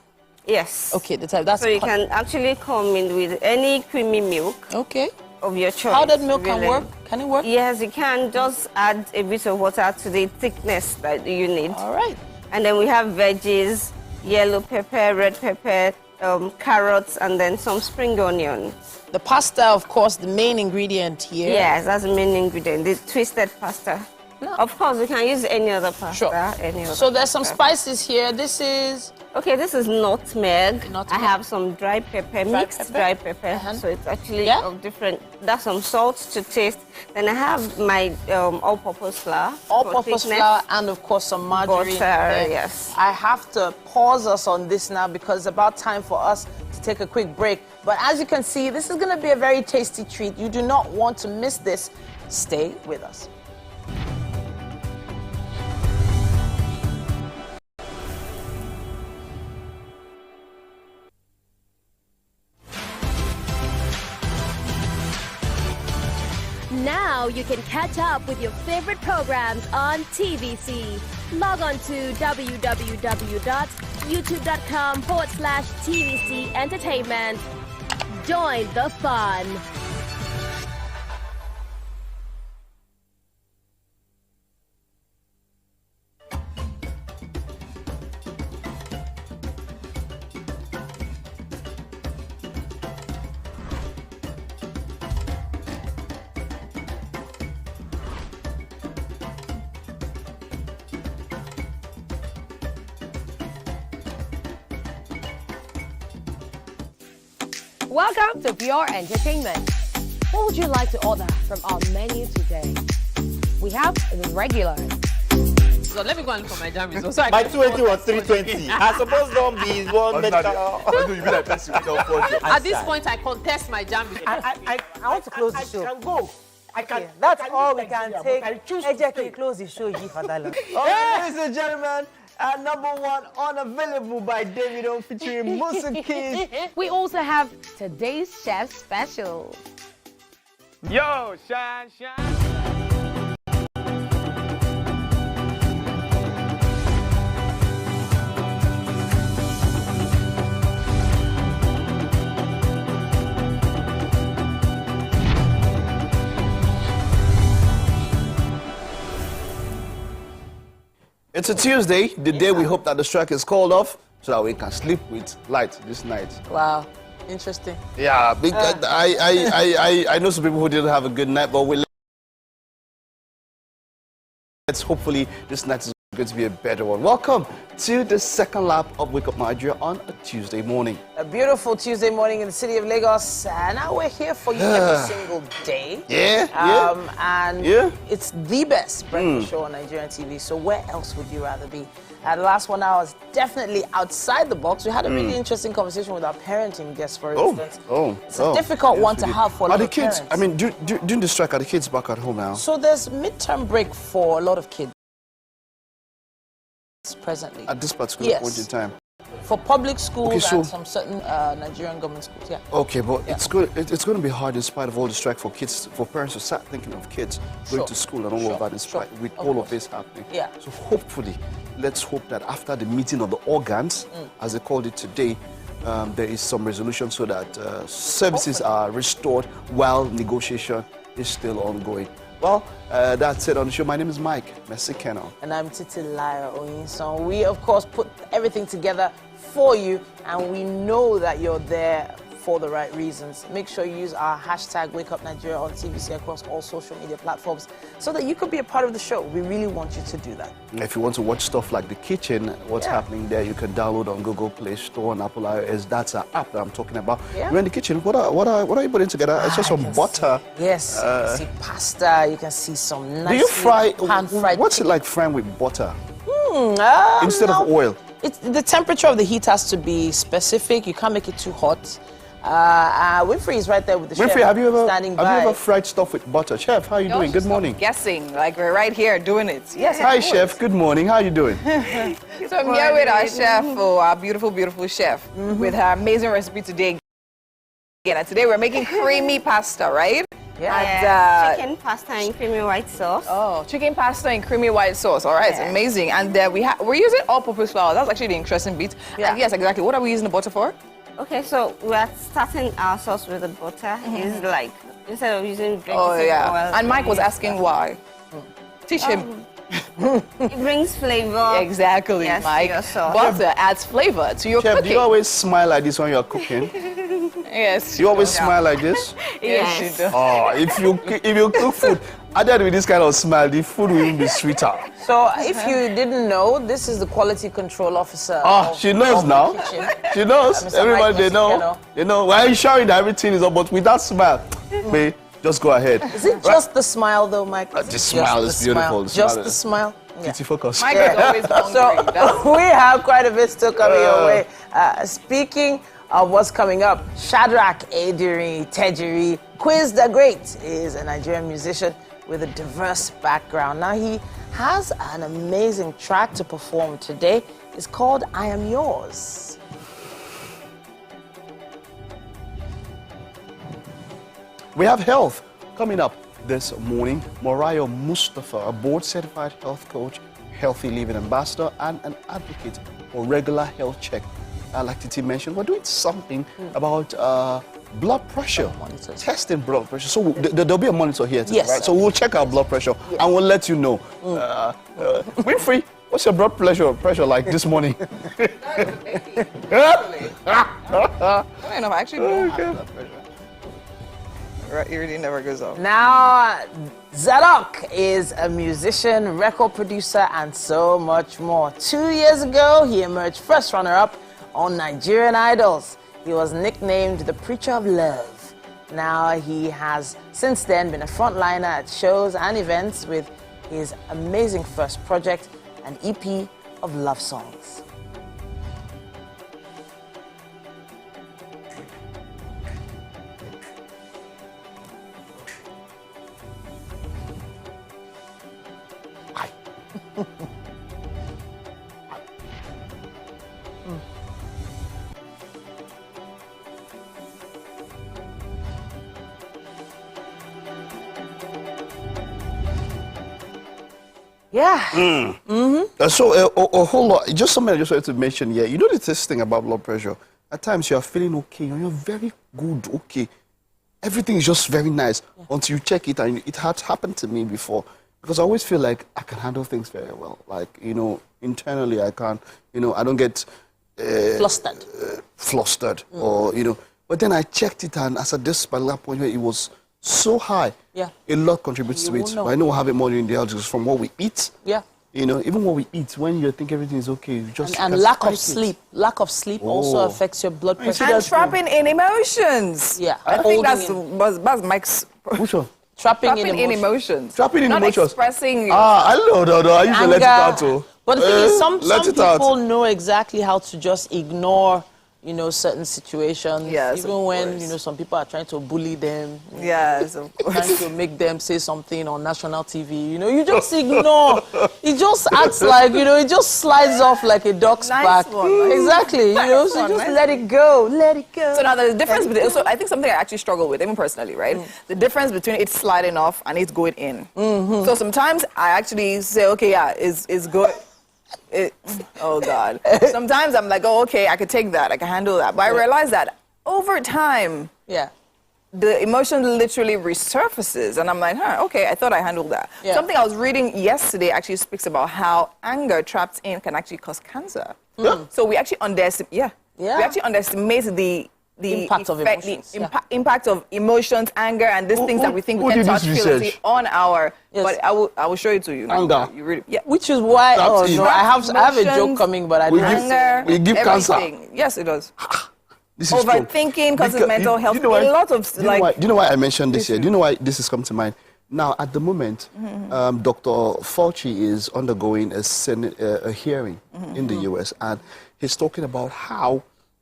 Yes. Okay, the type. That's so you can actually come in with any creamy milk. Okay. Of your choice. Powdered milk can work? Can it work? Yes, you can. Just add a bit of water to the thickness that you need. All right. And then we have veggies, yellow pepper, red pepper, carrots, and then some spring onion. The pasta, of course, the main ingredient here. Yes, that's the main ingredient, the twisted pasta. No. Of course, we can use any other pasta. Sure. So there's some spices here. This is... Okay, this is nutmeg. I have some dry pepper, mixed dry pepper. So it's actually of different... That's some salt to taste. Then I have my all-purpose flour. All-purpose flour and, of course, some margarine. Butter, yes. I have to pause us on this now because it's about time for us to take a quick break. But as you can see, this is going to be a very tasty treat. You do not want to miss this. Stay with us. Now you can catch up with your favorite programs on TVC. Log on to www.youtube.com/TVC Entertainment. Join the fun. Welcome to Pure Entertainment. What would you like to order from our menu today? We have the regular. So let me go and look for my jammies. So My 280 was 320. I suppose don't be one medical. At this point, I contest my jammies. I want to close the show. I can go. That's all we can take. Ejeki, close the show, Father. Ladies and gentlemen, #1 unavailable by Davido featuring Musa Keys. We also have today's chef special. Yo, shine, shine. It's a Tuesday, the day we hope that the strike is called off so that we can sleep with light this night. Wow, interesting. Yeah, because I know some people who didn't have a good night, but let's hopefully this night is going to be a better one. Welcome to the second lap of Wake Up Nigeria on a Tuesday morning. A beautiful Tuesday morning in the city of Lagos, and now we're here for you every single day. And it's the best breakfast show on Nigerian TV, so where else would you rather be? The last 1 hour is definitely outside the box. We had a really interesting conversation with our parenting guests, for instance. It's a difficult one to have for a lot of kids, parents. I mean, during the strike, are the kids back at home now? So there's midterm break for a lot of kids presently. At this particular point in time? For public schools and some certain Nigerian government schools, Okay, but it's going to be hard in spite of all the strike for kids, for parents to start thinking of kids going to school and all of that in spite with all of this happening. So hopefully, let's hope that after the meeting of the organs, as they called it today, there is some resolution so that services are restored while negotiation is still ongoing. Well, that's it on the show. My name is Mike Messikeno. And I'm Titi Lyra Oyinson. We, of course, put everything together for you, and we know that you're there for the right reasons. Make sure you use our hashtag WakeUpNigeria on TVC across all social media platforms so that you could be a part of the show. We really want you to do that. If you want to watch stuff like The Kitchen, what's happening there, you can download on Google Play Store and Apple iOS. That's an app that I'm talking about. You're in the kitchen. What are you putting together? It's just some butter. Yes, you can see pasta. You can see some nice do you fry? pan-fried What's it like frying with butter instead of oil? The temperature of the heat has to be specific. You can't make it too hot. Winfrey is right there with the chef. Winfrey, have you ever fried stuff with butter? Chef, how are you doing? Good morning. Guessing, like we're right here doing it. Yes. Hi, chef. Good morning. How are you doing? So I'm here with our chef, our beautiful, beautiful chef, with her amazing recipe today. Again, today we're making creamy pasta, right? Yeah. And chicken pasta and creamy white sauce. Oh, chicken pasta and creamy white sauce. All right, it's amazing. And we're using all-purpose flour. That's actually the interesting bit. Yeah. And yes, exactly. What are we using the butter for? Okay, so we're starting our sauce with the butter. It's like, instead of using drinking Oh, yeah. oil. And Mike was asking why. Teach him. It brings flavor. Exactly, Yes, Mike. to your sauce. Butter adds flavor to your Chef, cooking. do you always smile like this when you're cooking? Yes. You always smile like this? Yes, she does. Oh, if you cook food, added with this kind of smile, the food will even be sweeter. So, if you didn't know, this is the quality control officer. Oh, she knows now. She knows. Mr. Everybody, Mike they know. Mosquito. They know. Why are you showing that everything is up? But with that smile, babe, just go ahead. Is it just the smile, though, Mike? The smile is beautiful. Just the smile. Pretty focus. Mike is always hungry. So, we have quite a bit still coming your way. Speaking of what's coming up, Shadrach Ediri Tejiri Quiz the Great is a Nigerian musician with a diverse background. Now, he has an amazing track to perform today. It's called I Am Yours. We have health coming up this morning. Morayo Mustafa, a board-certified health coach, healthy living ambassador, and an advocate for regular health check. Like Titi mentioned, we're doing something about blood pressure, testing blood pressure. So there'll be a monitor here today, right? So we'll check our blood pressure and we'll let you know. Winfrey, what's your blood pressure like this morning? I don't know. I actually don't have blood pressure. It really never goes off. Now, Zadok is a musician, record producer, and so much more. 2 years ago, he emerged first runner-up on Nigerian Idols. He was nicknamed the Preacher of Love. Now, he has since then been a frontliner at shows and events with his amazing first project, an EP of love songs. Yeah. So a whole lot, just something I just wanted to mention here. You know this thing about blood pressure? At times you are feeling okay, and you're very good, okay. Everything is just very nice until you check it, and it had happened to me before. Because I always feel like I can handle things very well. Like, internally I can't, I don't get... flustered or, But then I checked it, and as at this particular point where it was so high, a lot contributes to it. But I know we'll have it more in the health from what we eat. Yeah. Even what we eat, when you think everything is okay, you just... And lack of sleep. Lack of sleep also affects your blood pressure. And trapping in emotions. Yeah. I think that's Mike's... Which one? Trapping in emotions. Trapping in Not emotions. Expressing... No. I usually let it out too. But the thing is, some people know exactly how to just ignore, certain situations. Yes, even when, some people are trying to bully them. Yes, of course. Trying to make them say something on national TV. You just ignore. It just acts like, it just slides off like a duck's back. Exactly. So just let it go. Let it go. So now the difference between, so I think something I actually struggle with, even personally, right? The difference between it sliding off and it going in. So sometimes I actually say, okay, it's good. Oh God. Sometimes I'm like, oh, okay, I could take that, I can handle that. But I realize that over time, the emotion literally resurfaces, and I'm like, okay, I thought I handled that. Something I was reading yesterday actually speaks about how anger trapped in can actually cause cancer. So we actually underestimate, we actually underestimate the impact of emotions. Impact of emotions, anger, and these things that we think we can touch, feel, see on our. But I will show it to you. Anger. You really, Which is why I have a joke coming, but I don't. Anger. We give cancer. Yes, it does. This is overthinking causes mental health. Do you know a lot of do you know why I mentioned this here? Do you know why this is coming to mind? Now, at the moment, Dr. Fauci is undergoing a hearing in the U.S. and he's talking about how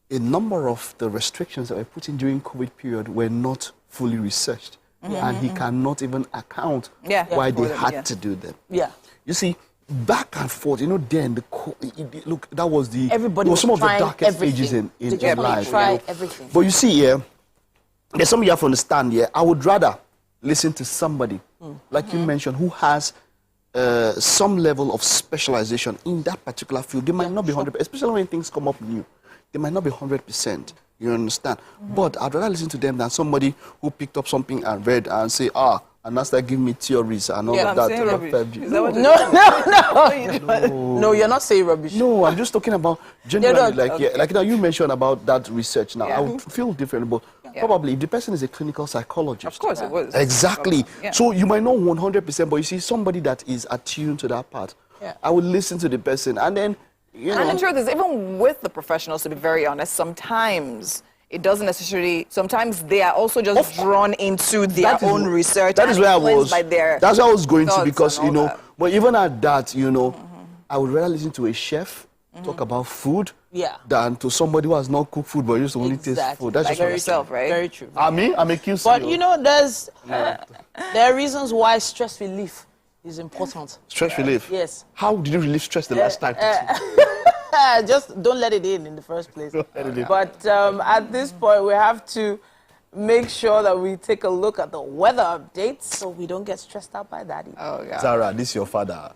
a number of the restrictions that were put in during COVID period were not fully researched. And he cannot even account why they had to do them. You see, back and forth, then look, that was everybody was some of the darkest everything. stages in life. Try everything. But you see here, there's something you have to understand here. I would rather listen to somebody, like you mentioned, who has some level of specialization in that particular field. They might not be 100%, especially when things come up new. They might not be 100%. You understand? But I'd rather listen to them than somebody who picked up something and read and say, and now start giving me theories and all of that. No, you're not saying rubbish. No, I'm just talking about generally, like now you mentioned about that research. Now I would feel different, but probably if the person is a clinical psychologist. Of course it was. Exactly. So you might not 100%, but you see somebody that is attuned to that part. I would listen to the person, and then And the truth is, even with the professionals, to be very honest, sometimes it doesn't necessarily. Sometimes they are also just drawn into their own research. That is where I was. By their that's where I was going to, because but even at that, I would rather listen to a chef talk about food than to somebody who has not cooked food but used to only taste food. That's like just yourself, right? Very true. I'm a QC. But there are reasons why stress relief is important. Stress relief? Yes. How did you relieve stress the last time? Just don't let it in the first place. But at this point, we have to make sure that we take a look at the weather updates so we don't get stressed out by that. Oh, God. Zara, this is your father.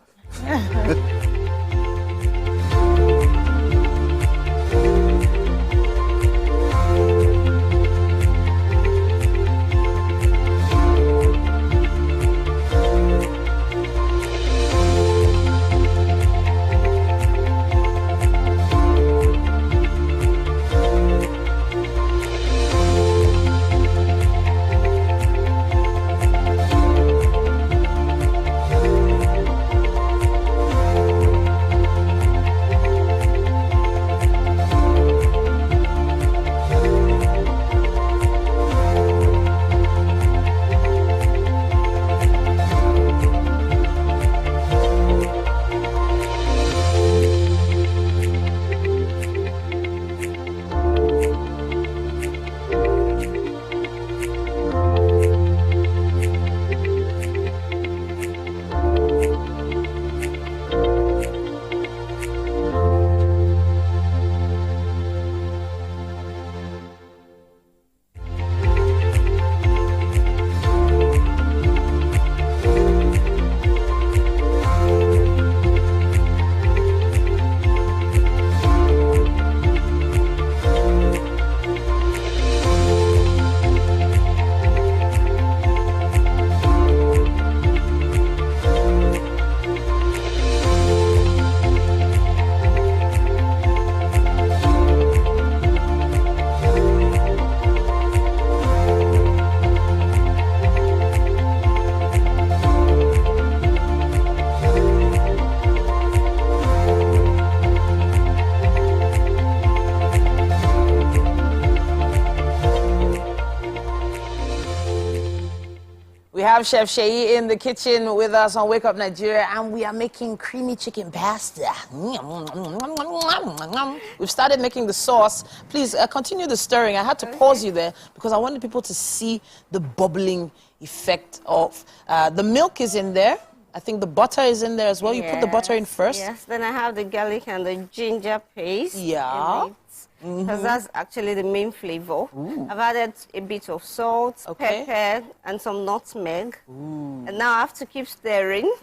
have Chef Sheyi in the kitchen with us on Wake Up Nigeria, and we are making creamy chicken pasta. We've started making the sauce. Please continue the stirring. I had to pause you there because I wanted people to see the bubbling effect of the milk is in there. I think the butter is in there as well. You put the butter in first. Yes, then I have the garlic and the ginger paste. Yeah. Because that's actually the main flavor. I've added a bit of salt, pepper, and some nutmeg. And now I have to keep stirring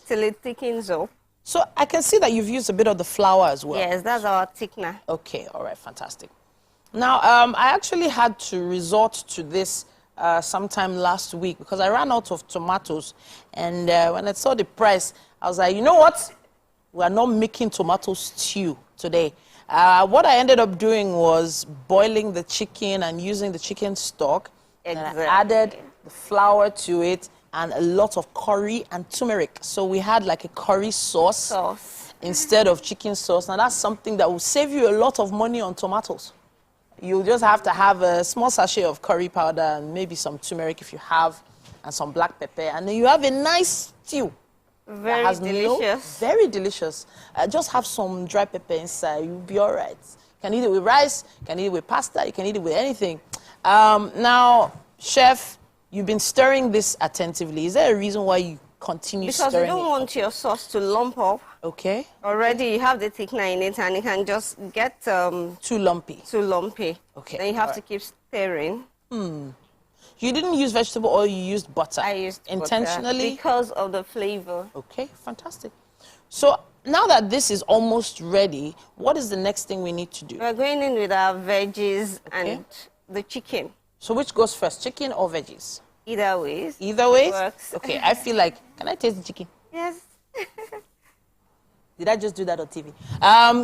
till it thickens up. So I can see that you've used a bit of the flour as well. Yes, that's our thickener. Okay, all right, fantastic. Now, I actually had to resort to this sometime last week because I ran out of tomatoes. And when I saw the price, I was like, you know what? We are not making tomato stew today. What I ended up doing was boiling the chicken and using the chicken stock. Exactly. And I added the flour to it and a lot of curry and turmeric. So we had like a curry sauce instead of chicken sauce. Now that's something that will save you a lot of money on tomatoes. You'll just have to have a small sachet of curry powder and maybe some turmeric if you have, and some black pepper. And then you have a nice stew. Very delicious. Very delicious. Just have some dry pepper inside. You'll be all right. You can eat it with rice. You can eat it with pasta. You can eat it with anything. Now, Chef, you've been stirring this attentively. Is there a reason why you continue stirring it? Because you don't want your sauce to lump up. Okay. Already you have the thickener in it and it can just get... too lumpy. Too lumpy. Okay. Then you have to keep stirring. You didn't use vegetable oil, you used butter. I used intentionally butter because of the flavor. Okay, fantastic. So now that this is almost ready, what is the next thing we need to do? We're going in with our veggies and the chicken. So which goes first, chicken or veggies? Either ways. Either ways? Works. Okay, I feel like, can I taste the chicken? Yes. Did I just do that on TV?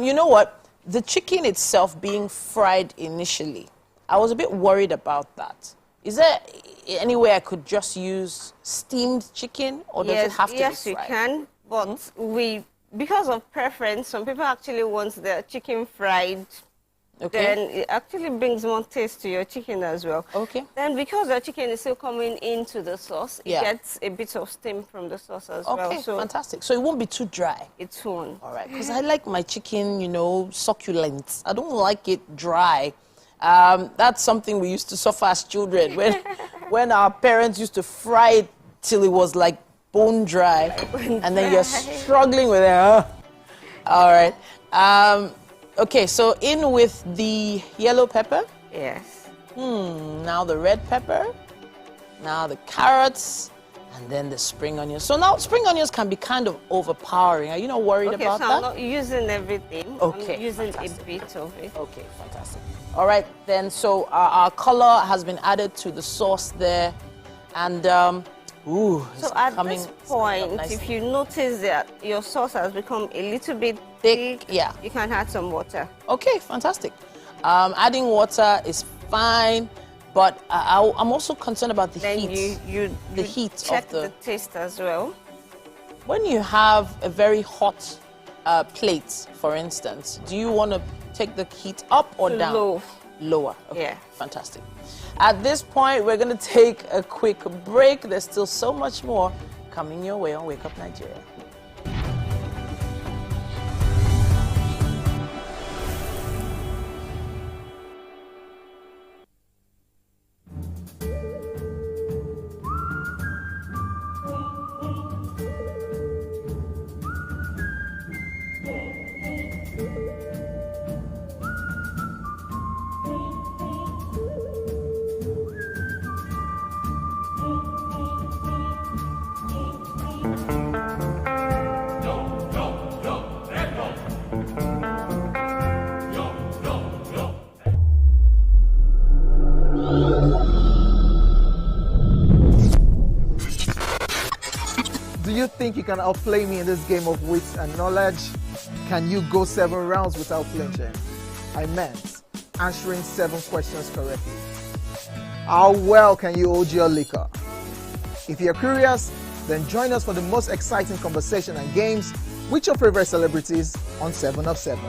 You know what? The chicken itself being fried initially, I was a bit worried about that. Is there any way I could just use steamed chicken, or does it have to be fried? Yes, you can, but because of preference, some people actually want their chicken fried. Okay. Then it actually brings more taste to your chicken as well. Okay. Then because the chicken is still coming into the sauce, it Yeah. gets a bit of steam from the sauce as well. Okay, So fantastic. So it won't be too dry? It won't. All right, because I like my chicken, you know, succulent. I don't like it dry. That's something we used to suffer as children when our parents used to fry it till it was like bone dry, and then you're struggling with it. All right. Okay, so in with the yellow pepper. Yes. Now the red pepper. Now the carrots. And then the spring onions. So now spring onions can be kind of overpowering. Are you not worried about so that? I'm not using everything. Okay, I'm using fantastic. a bit of it. Okay, fantastic. All right, then, so our color has been added to the sauce there. And, ooh, So at this point, if you notice that your sauce has become a little bit thick, yeah, you can add some water. Okay, fantastic. Adding water is fine, but I'm also concerned about the heat. The heat check of the taste as well. When you have a very hot plate, for instance, do you want to take the heat up or down? Low. Lower. Okay. Yeah. Fantastic. At this point, we're going to take a quick break. There's still so much more coming your way on Wake Up Nigeria. Do you think you can outplay me in this game of wits and knowledge? Can you go 7 rounds without flinching? I meant answering 7 questions correctly. How well can you hold your liquor? If you're curious, then join us for the most exciting conversation and games with your favorite celebrities on 7 of 7.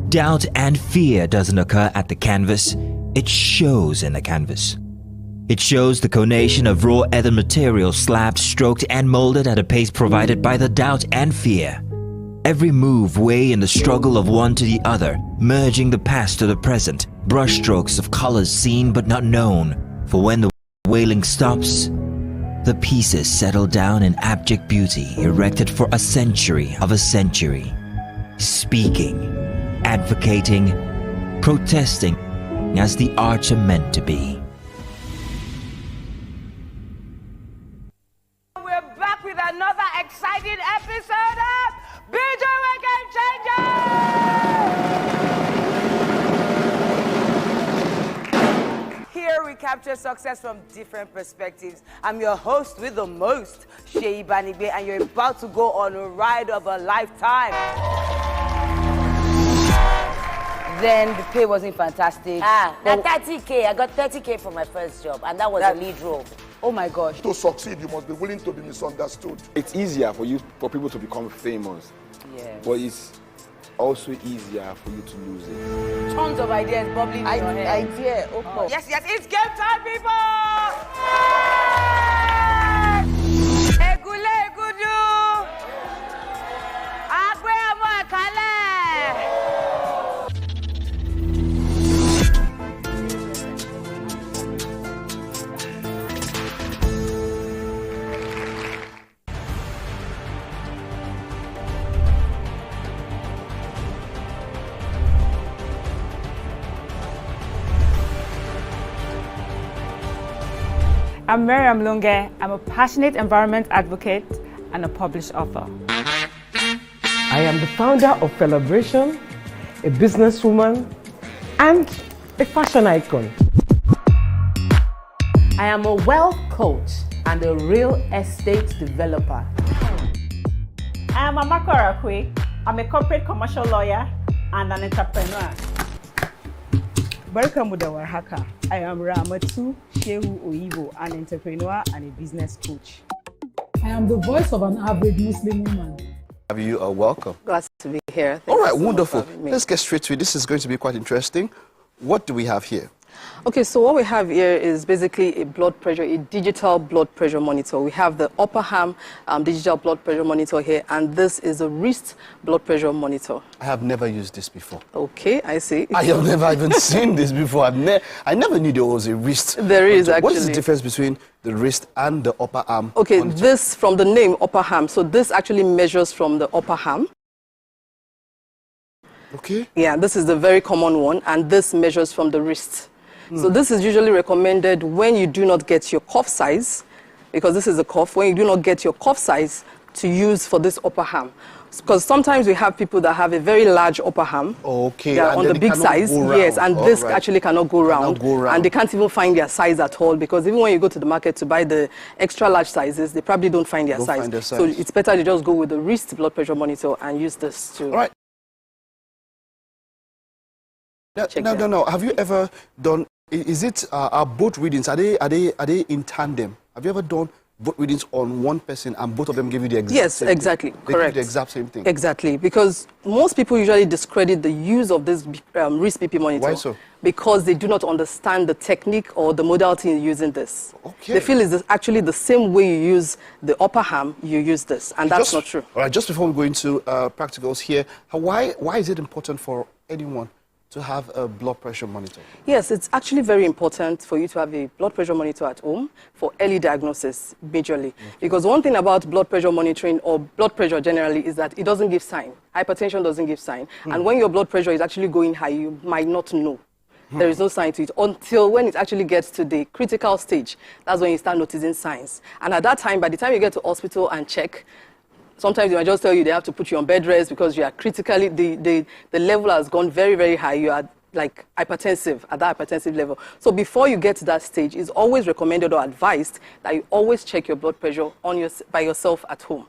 Doubt and fear doesn't occur at the canvas, it shows in the canvas. It shows the conation of raw ether material slabbed, stroked and molded at a pace provided by the doubt and fear. Every move weigh in the struggle of one to the other, merging the past to the present, brushstrokes of colors seen but not known. For when the wailing stops, the pieces settle down in abject beauty erected for a century of a century. Speaking, advocating, protesting as the arts are meant to be. We're back with another exciting episode of BJ Game Changer! Here we capture success from different perspectives. I'm your host with the most, Sheyi Banigbe, and you're about to go on a ride of a lifetime. then the pay wasn't fantastic. Now But- 30K, I got 30K for my first job, and that was a lead role. Oh my gosh. To succeed, you must be willing to be misunderstood. It's easier for people to become famous. Yes. But it's also easier for you to lose it. Tons of ideas bubbling in your head. Idea. Oh. Yes, it's game time, people! Egule Egudu! Agbe Amo Ekale! I'm Miriam Lunge. I'm a passionate environment advocate and a published author. I am the founder of Celebration, a businesswoman, and a fashion icon. I am a wealth coach and a real estate developer. I am Amako Arakwe. I'm a corporate commercial lawyer and an entrepreneur. Barka mu da warhaka. I am Ramatu Shehu Oyibo, an entrepreneur and a business coach. I am the voice of an average Muslim woman. Have you welcome. Glad to be here. All right, wonderful. Let's get straight to it. This is going to be quite interesting. What do we have here? Okay, so what we have here is basically a blood pressure, a digital blood pressure monitor. We have the upper arm digital blood pressure monitor here, and this is a wrist blood pressure monitor. I have never used this before. Okay, I see. I have never even seen this before. I never knew there was a wrist. There is monitor. What is actually. the difference between the wrist and the upper arm? Okay, monitor? this from the name upper arm. So this actually measures from the upper arm. Okay. Yeah, this is the very common one, and this measures from the wrist. So this is usually recommended when you do not get your cuff size, because this is a cuff, when you do not get your cuff size to use for this upper arm. Because sometimes we have people that have a very large upper arm. Okay. They are on the big size. Yes, and this right. actually cannot go round. And they can't even find their size at all, because even when you go to the market to buy the extra large sizes, they probably don't find their size. So it's better to just go with the wrist blood pressure monitor and use this too. All right. No. Have you ever done? Is it both readings? Are they in tandem? Have you ever done both readings on one person and both of them give you the exact same thing? Exactly. They Correct. give you the exact same thing. Exactly, because most people usually discredit the use of this wrist BP monitor. Why so? Because they do not understand the technique or the modality in using this. Okay. They feel it's actually the same way you use the upper arm, you use this, and that's not true. All right, just before we go into practicals here, why is it important for anyone to have a blood pressure monitor? Yes, it's actually very important for you to have a blood pressure monitor at home for early diagnosis, majorly. Because one thing about blood pressure monitoring or blood pressure generally is that it doesn't give sign. Hypertension doesn't give sign. And when your blood pressure is actually going high, you might not know. There is no sign to it until when it actually gets to the critical stage. That's when you start noticing signs. And at that time, by the time you get to hospital and check, sometimes they might just tell you they have to put you on bed rest because you are critically, the level has gone very, very high. You are like hypertensive, at that hypertensive level. So before you get to that stage, it's always recommended or advised that you always check your blood pressure by yourself at home.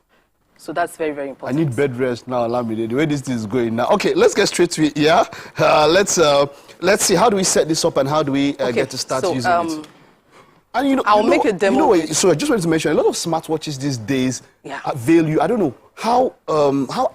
So that's very, very important. I need bed rest now, allow me, the way this thing is going now. Okay, let's get straight to it, yeah? Let's see, how do we set this up and how do we get to start using it? And I'll make a demo. So I just wanted to mention, a lot of smartwatches these days avail you. I don't know, how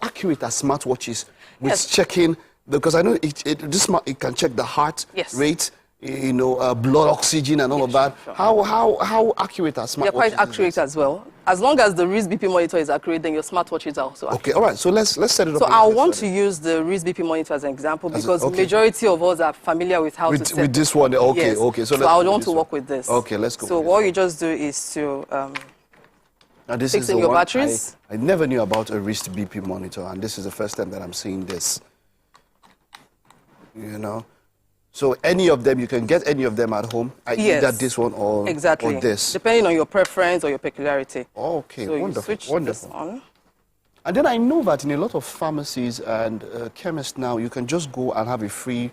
accurate are smartwatches with checking, because I know it can check the heart rate, blood oxygen and all of that. Sure. How accurate are smartwatches? They're quite accurate as well. As long as the wrist BP monitor is accurate, then your smartwatches are also accurate. Okay, all right, so let's set it up. So I want to use the wrist BP monitor as an example because majority of us are familiar with how to set with this one. Okay, yes. okay. So I want to work with this. Okay, let's go. So what you just do is to now this fix is in the your one batteries. I never knew about a wrist BP monitor, and this is the first time that I'm seeing this. So any of them, you can get any of them at home. Either this one or this. Depending on your preference or your peculiarity. Okay, so wonderful, you switch wonderful. This on. And then I know that in a lot of pharmacies and chemists now, you can just go and have a free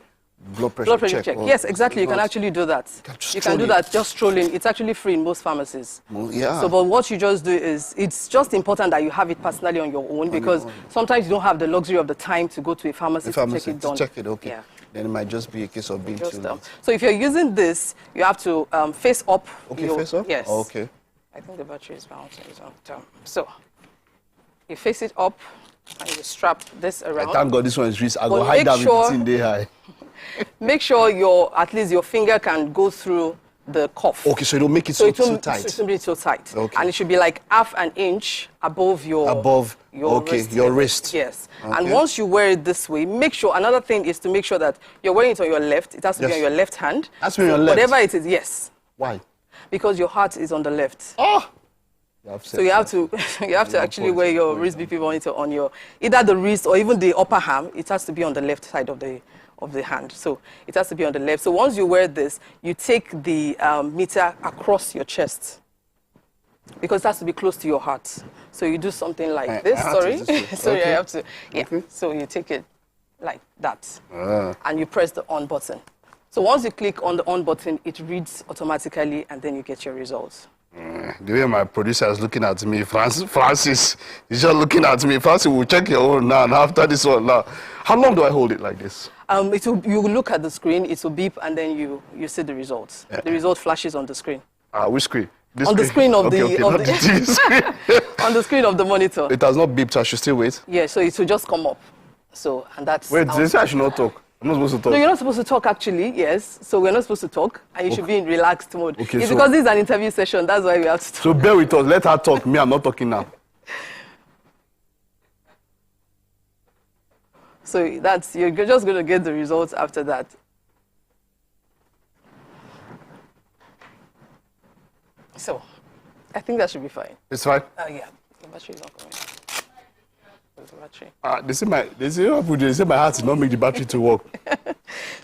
blood pressure check. Yes, exactly. You can actually do that. You can do that just strolling. It's actually free in most pharmacies. Well, yeah. So, but what you just do is, it's just important that you have it personally on your own because sometimes you don't have the luxury of the time to go to a pharmacy to check it done. Okay. Yeah. then it might just be a case of being too late. So if you're using this, you have to face up. Okay, face up? Yes. Okay. I think the battery is bouncing. So you face it up and you strap this around. Thank God this one is wrist. I go hide that with the thing high. Make sure at least your finger can go through the cuff. Okay, so it don't make it so tight. It won't be so tight. Okay. And it should be like half an inch above your wrist. Yes. Okay. And once you wear it this way, make sure, another thing is to make sure that you're wearing it on your left. It has to be on your left hand. Has to be on your left? Whatever it is, yes. Why? Because your heart is on the left. Oh! So you have to actually wear your wrist BP monitor on your, either the wrist or even the upper arm. It has to be on the left side of the hand. So it has to be on the left. So once you wear this, you take the meter across your chest because it has to be close to your heart. So you do something like this. Sorry. Sorry, I have to. Yeah. Okay. So you take it like that and you press the on button. So once you click on the on button, it reads automatically and then you get your results. The way my producer is looking at me, Francis is just looking at me. Francis, we'll check your own now and after this one now. How long do I hold it like this? You look at the screen, it will beep, and then you see the results. Yeah. The result flashes on the screen. Which screen? On the screen of the on the screen of the monitor. It has not beeped, so I should still wait? Yeah, so it will just come up. So, and that's... Wait, this I should not talk. I'm not supposed to talk. No, you're not supposed to talk, actually, yes. So we're not supposed to talk, and you should be in relaxed mode. Okay, it's because this is an interview session, that's why we have to talk. So bear with us, let her talk. Me, I'm not talking now. So you're just going to get the results after that. So, I think that should be fine. It's fine? Yeah, the battery is not coming. The battery. They say my heart did not make the battery to work.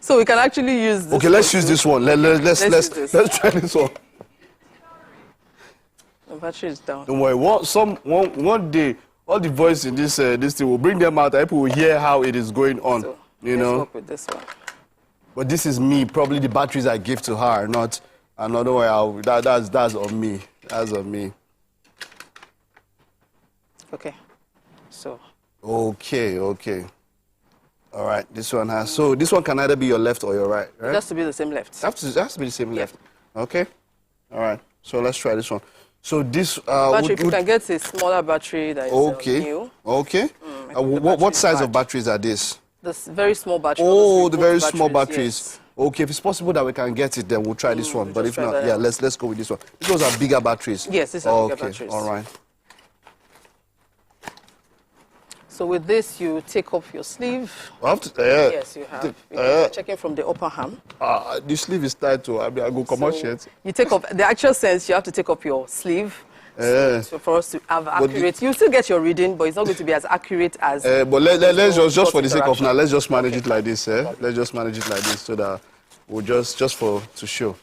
So we can actually use this. Okay, let's use this one. Let's try this one. The battery is down. Don't worry. One day, all the voice in this thing will bring them out. People will hear how it is going on. So, you know. Let's work with this one. But this is me. Probably the batteries I give to her, not another way. That's on me. That's on me. Okay. So. Okay. All right. This one has. So this one can either be your left or your right. Right? It has to be the same left. It has to be the same left. Okay. All right. So let's try this one. So this battery, if you can get a smaller battery that is new. Okay. What size of batteries are these? This very small battery. Oh, the very small batteries. Yes. Okay, if it's possible that we can get it, then we'll try this one. But if not, yeah, let's go with this one. Those are bigger batteries. Yes, these are bigger batteries. All right. So with this, you take off your sleeve. Yes, you have. You're checking from the upper arm. The sleeve is tight, so I go come out shit. You take off, the actual sense, you have to take off your sleeve. So for us to have accurate, you still get your reading, but it's not going to be as accurate as... but let's just for the sake of now, let's just manage it like this. Let's just manage it like this so that we'll just to show.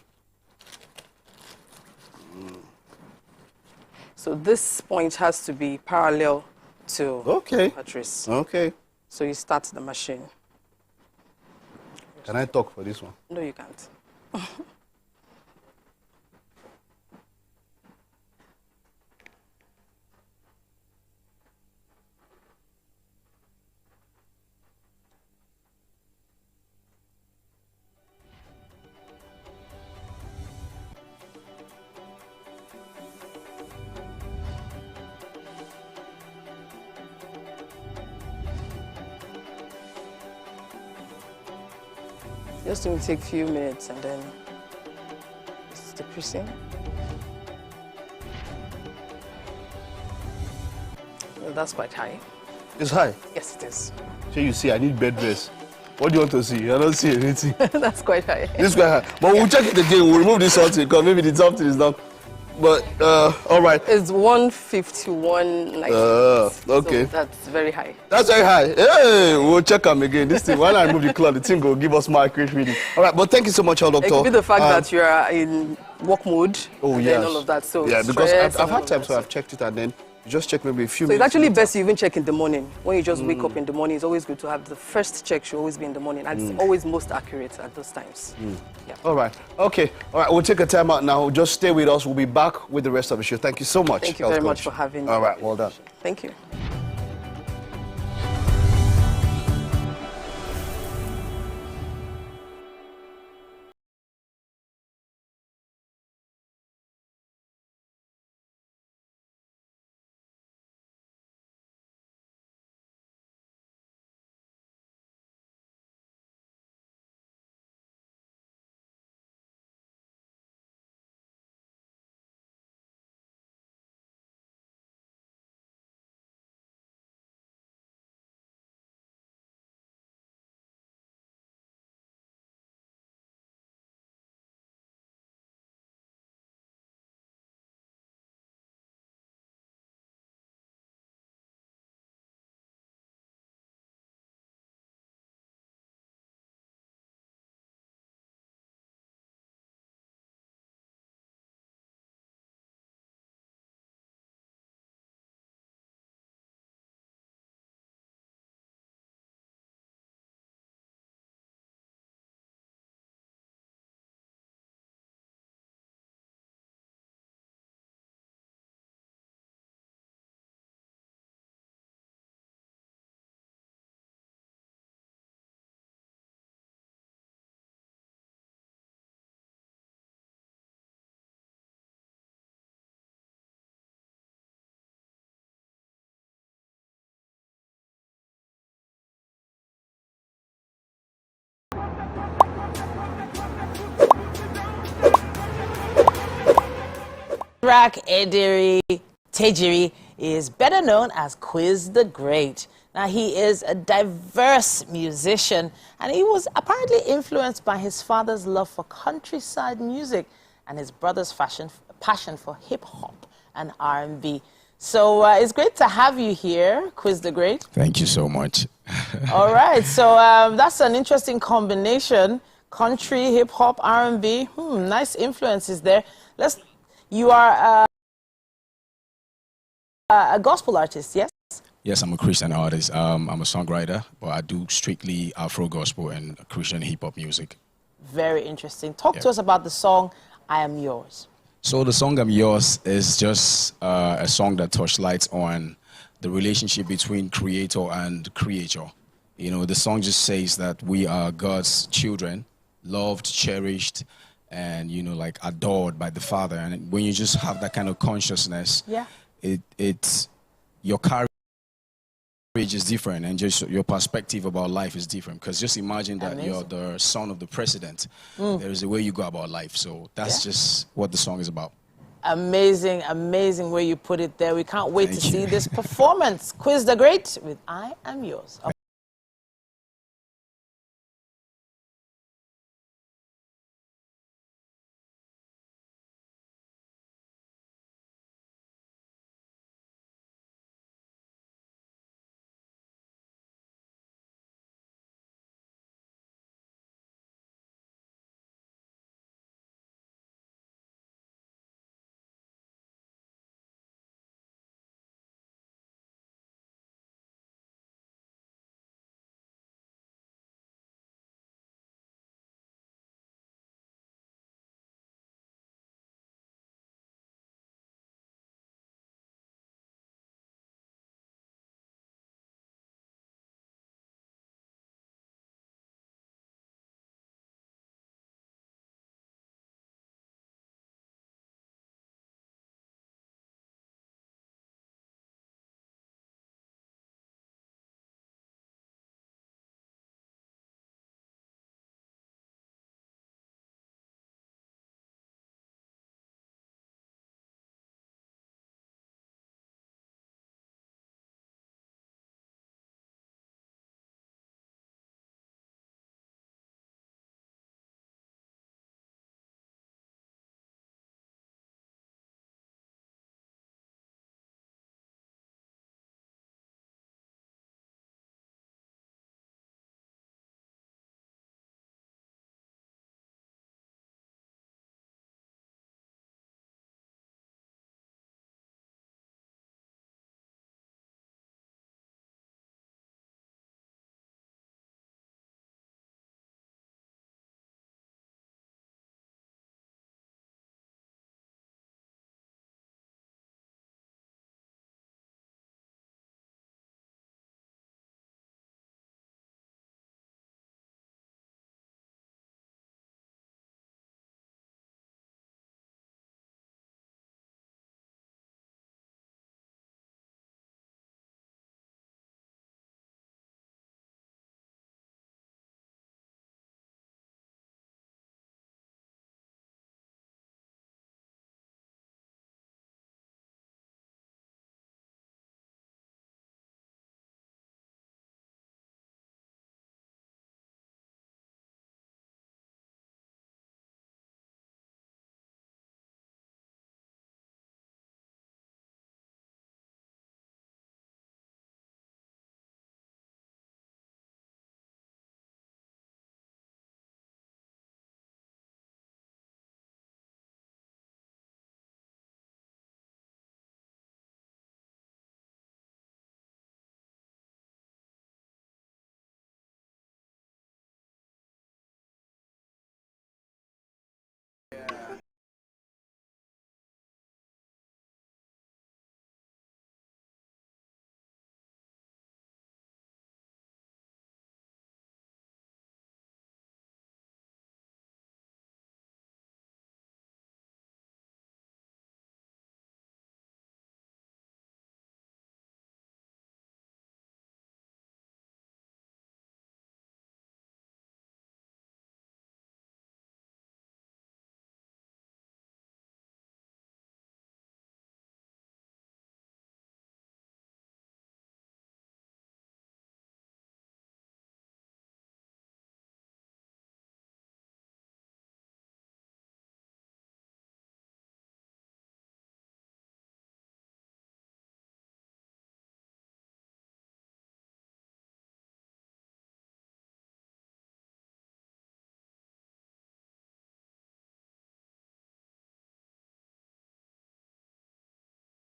So this point has to be parallel to batteries. Okay. So you start the machine. Can I talk for this one? No, you can't. Just going to take a few minutes and then it's decreasing. Well, that's quite high. It's high? Yes, it is. So you see, I need bed rest. What do you want to see? I don't see anything. That's quite high. This is quite high. But we'll check it again. We'll remove this something because maybe the something is not. But, all right. It's 151.96. Okay. So that's very high. That's very high. Hey, we'll check them again. This thing, when I remove the cloth, the thing will give us more accurate reading. All right, but thank you so much, Doctor. It could be the fact that you are in work mode. Oh, yes. And all of that. So yeah, because I've had times where I've checked it and then you just check maybe a few minutes. So it's actually best you even check in the morning. When you just wake up in the morning, it's always good to have the first check should always be in the morning. And it's always most accurate at those times. Yeah. All right. Okay. All right. We'll take a time out now. Just stay with us. We'll be back with the rest of the show. Thank you so much. Thank you very much for having me. All right. Well done. Thank you. Shadrach Ediri Tejiri is better known as Quiz the Great. Now, he is a diverse musician, and he was apparently influenced by his father's love for countryside music and his brother's passion for hip-hop and R&B. So it's great to have you here, Quiz the Great. Thank you so much. All right, so that's an interesting combination. Country, hip-hop, R&B, nice influences there. You are a gospel artist, yes? Yes, I'm a Christian artist. I'm a songwriter, but I do strictly Afro gospel and Christian hip-hop music. Very interesting. Talk to us about the song, I Am Yours. So the song I'm Yours is just a song that touches lights on the relationship between creator and creature. You know, the song just says that we are God's children, loved, cherished, and, you know, like adored by the Father. And when you just have that kind of consciousness, it's your courage is different, and just your perspective about life is different. Because just imagine that you're the son of the president. There is a way you go about life. So that's just what the song is about. Amazing, amazing way you put it there. We can't wait to see this performance. Quiz the Great with I Am Yours.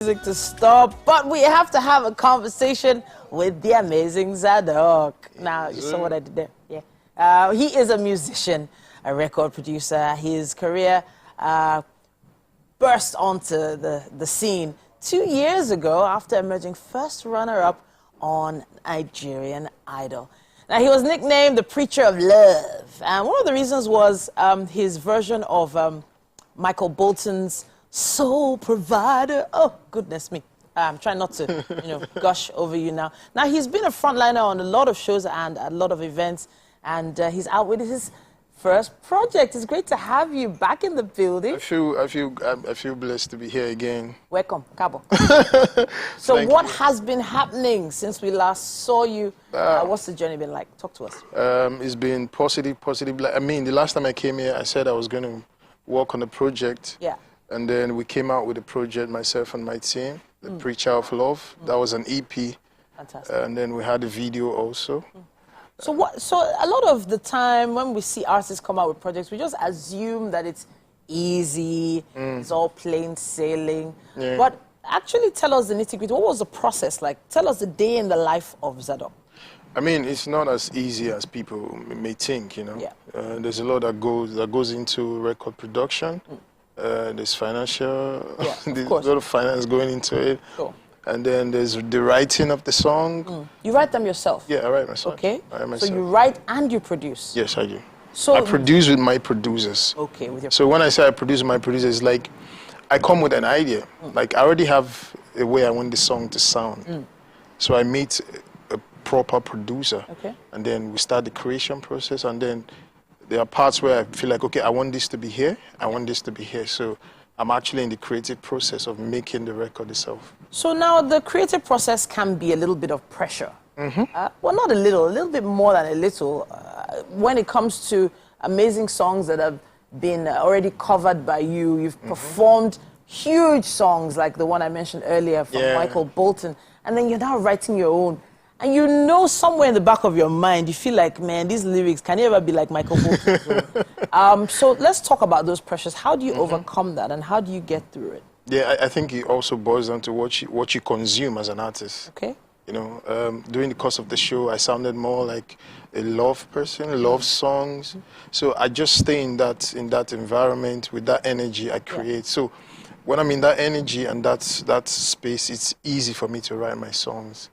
Music to stop, but we have to have a conversation with the amazing Zadok. Now, you saw what I did there? Yeah. He is a musician, a record producer. His career burst onto the scene 2 years ago after emerging first runner-up on Nigerian Idol. Now, he was nicknamed the Preacher of Love, and one of the reasons was his version of Michael Bolton's Soul Provider. Oh, goodness me. I'm trying not to, gush over you now. Now, he's been a frontliner on a lot of shows and a lot of events, and he's out with his first project. It's great to have you back in the building. I feel blessed to be here again. Welcome, Cabo. So what has been happening since we last saw you? What's the journey been like? Talk to us. It's been positive. I mean, the last time I came here, I said I was going to work on a project. Yeah. And then we came out with a project, myself and my team, The Preacher of Love. That was an EP. Fantastic. And then we had a video also. So a lot of the time when we see artists come out with projects, we just assume that it's easy, it's all plain sailing. Yeah. But actually tell us the nitty-gritty. What was the process like? Tell us the day in the life of Zadok. I mean, it's not as easy as people may think, Yeah. There's a lot that goes into record production. There's financial, there's a lot of finance going into it. Sure. And then there's the writing of the song. You write them yourself? Yeah, I write myself. Okay. I write myself. So you write and you produce? Yes, I do. So I produce with my producers. Okay, with your So when I say I produce with my producers, like I come with an idea. Like I already have a way I want the song to sound. So I meet a proper producer. Okay. And then we start the creation process, and then there are parts where I feel like, okay, I want this to be here, I want this to be here. So I'm actually in the creative process of making the record itself. So now the creative process can be a little bit of pressure. Well, not a little bit more than a little. When it comes to amazing songs that have been already covered by you, you've performed huge songs like the one I mentioned earlier from Michael Bolton, and then you're now writing your own. And you know somewhere in the back of your mind, you feel like, man, these lyrics can never be like Michael Bolton. So let's talk about those pressures. How do you overcome that, and how do you get through it? Yeah, I think it also boils down to what you consume as an artist. Okay. During the course of the show, I sounded more like a love person, love songs. So I just stay in that environment with that energy I create. So when I'm in that energy and that space, it's easy for me to write my songs.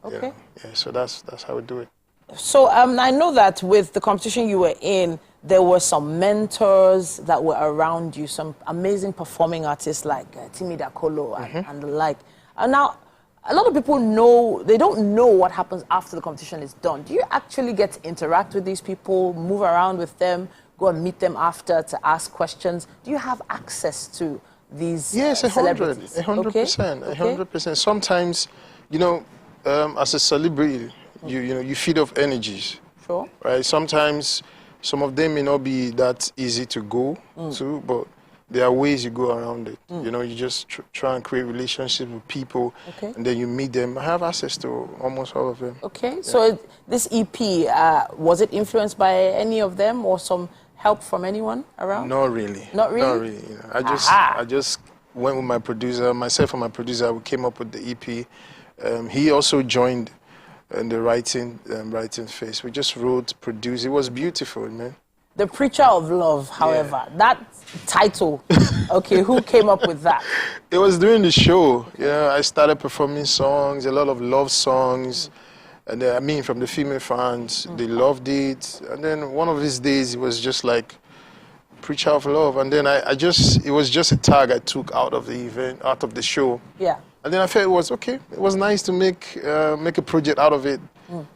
Okay. Yeah, so that's how we do it. So I know that with the competition you were in, there were some mentors that were around you, some amazing performing artists like Timi Dakolo and the like. And now, a lot of people they don't know what happens after the competition is done. Do you actually get to interact with these people, move around with them, go and meet them after to ask questions? Do you have access to these celebrities? 100%. 100%. Sometimes, as a celebrity, you feed off energies. Sure. Right? Sometimes some of them may not be that easy to go to, but there are ways you go around it. You just try and create relationships with people, and then you meet them. I have access to almost all of them. Okay. Yeah. So this EP, was it influenced by any of them or some help from anyone around? Not really. Not really? Not really. I just went with my producer, myself and my producer, we came up with the EP. He also joined in the writing phase. We just wrote, produced. It was beautiful, man. The Preacher of Love, however, that title, who came up with that? It was during the show. I started performing songs, a lot of love songs. And from the female fans, they loved it. And then one of these days, it was just like, Preacher of Love. And then it was just a tag I took out of the event, out of the show. Yeah. And then I felt it was okay. It was nice to make a project out of it.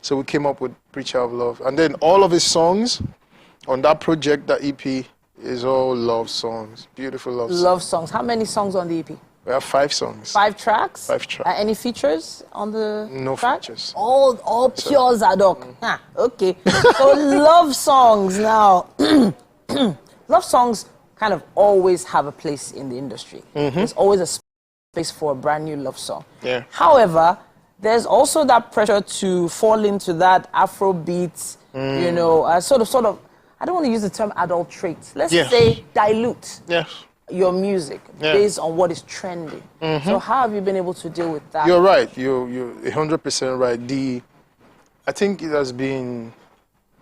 So we came up with Preacher of Love. And then all of his songs on that project, that EP, is all love songs. Beautiful love songs. Love songs. How many songs on the EP? We have 5 songs. 5 tracks? 5 tracks. Any features on the No track? features. All pure Zadok. Okay. So love songs now. Love songs kind of always have a place in the industry. There's always a space for a brand new love song. Yeah. However, there's also that pressure to fall into that Afrobeat, sort of, I don't want to use the term adulterate. Let's say dilute. Yes. your music based on what is trending. So how have you been able to deal with that? You're right. You're 100% right. I think it has been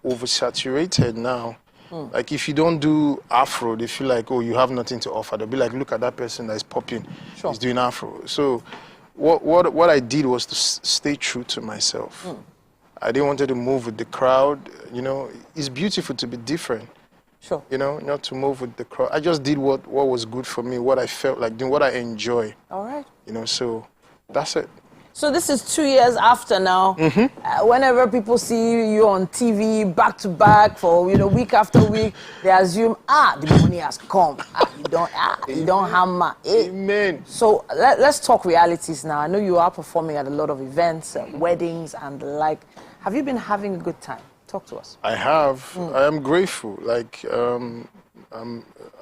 oversaturated now. Like if you don't do Afro, they feel like, oh, you have nothing to offer. They'll be like, look at that person that is popping. He's doing Afro. So what I did was to stay true to myself. I didn't want to move with the crowd. You know, it's beautiful to be different. Sure. You know, not to move with the crowd. I just did what was good for me, what I felt like doing, what I enjoy. All right. You know, so that's it. So this is 2 years after now. Whenever people see you on TV back to back for week after week, they assume the money has come. You don't hammer. Amen. So let's talk realities now. I know you are performing at a lot of events, weddings and the like. Have you been having a good time? Talk to us. I have. I am grateful. Like I'm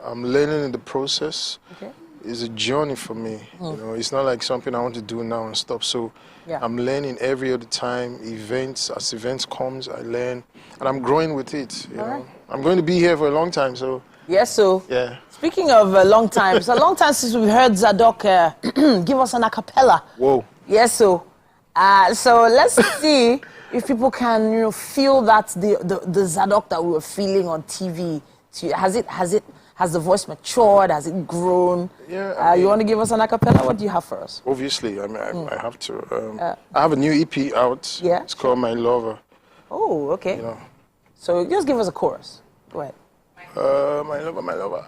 learning in the process. Okay. It's a journey for me. You know, it's not like something I want to do now and stop. So Yeah. I'm learning every other time. As events comes, I learn, and I'm growing with it. You know, right. I'm going to be here for a long time. So Yes, so yeah. speaking of a long time, it's a long time since we've heard Zadok give us an a cappella. Whoa. Yes, so let's see if people can feel that the Zadok that we were feeling on TV. Has the voice matured? Has it grown? Yeah. You want to give us an a cappella? What do you have for us? Obviously, I mean, I have to. I have a new EP out. Yeah. It's called My Lover. Oh, okay. You know. So just give us a chorus. Go ahead. My lover, my lover.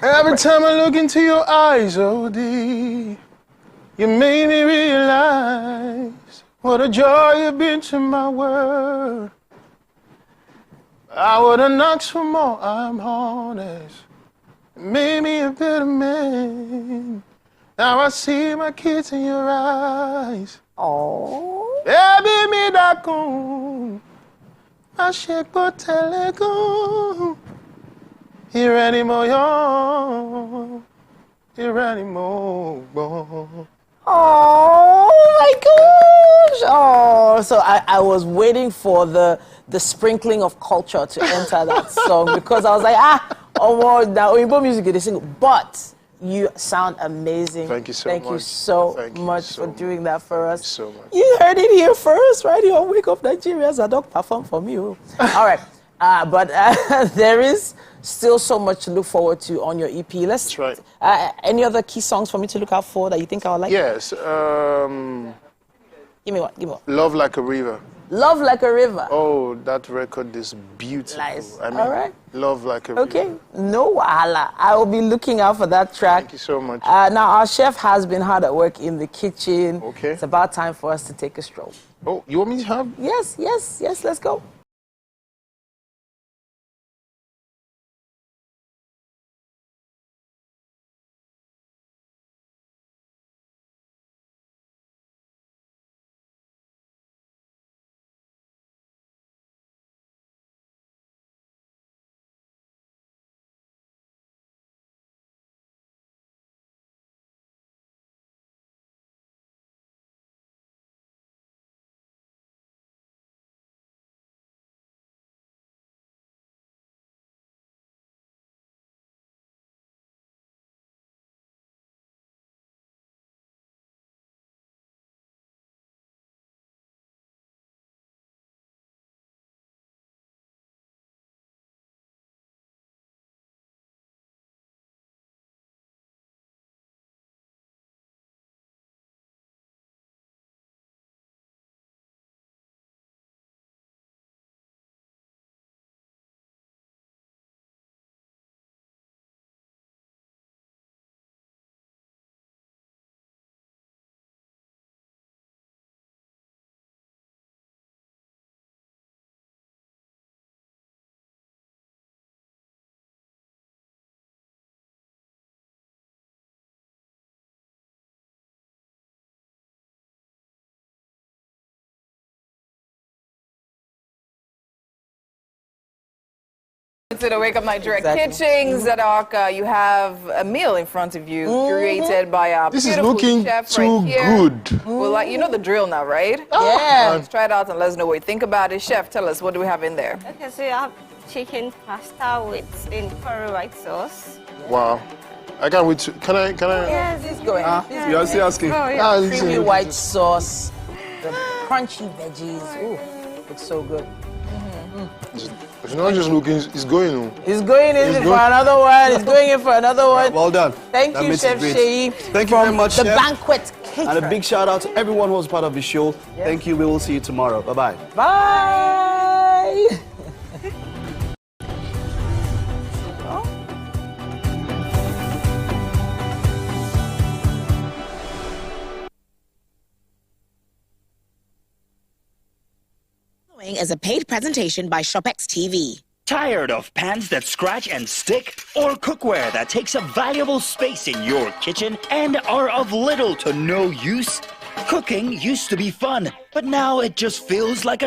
Every time I look into your eyes, oh dear, you made me realize what a joy you've been to my world. I would have knocked for more, I'm honest. It made me a better man. Now I see my kids in your eyes. Oh. Baby, me da con. I shake go telego. Here anymore, yo. Here anymore. Oh my gosh! Oh, so I was waiting for the sprinkling of culture to enter that song because I was like, now Oyinbo music they sing, but you sound amazing. Thank you so much. Thank you so much for doing that for us. So much. You heard it here first, right here on Wake Up Nigeria. Zadok perform for me. All right, but there is still so much to look forward to on your EP. That's right. Any other key songs for me to look out for that you think I would like? Yes. Give me one. Love Like a River. Love Like a River. Oh, that record is beautiful. Nice. I mean, all right. Love Like a River. Okay. No wahala. I will be looking out for that track. Thank you so much. Now, our chef has been hard at work in the kitchen. Okay. It's about time for us to take a stroll. Oh, you want me to have? Yes. Let's go. To the Wake Up Nigeria kitchen, Zadok, you have a meal in front of you created by our This is beautiful looking chef too right here. good. Well, you know the drill now, right? Yeah. Let's try it out and let us know what you think about it. Chef, tell us, what do we have in there? Okay, so you have chicken pasta in curry white sauce. Wow. I can't wait to. Can I? Yes, Please go ahead. You're still asking. Oh, yeah. Creamy white sauce, the crunchy veggies. Ooh, looks so good. It's not just looking, it's going on. He's going in for another one. He's going in for another one. Well done. Thank That you, makes it Chef great. Sheyi. Thank you very much, The Chef. banquet caterer. And a big shout out to everyone who was part of the show. Yes. Thank you. We will see you tomorrow. Bye-bye. Bye. Is a paid presentation by Shopex TV. Tired of pans that scratch and stick? Or cookware that takes up valuable space in your kitchen and are of little to no use? Cooking used to be fun, but now it just feels like a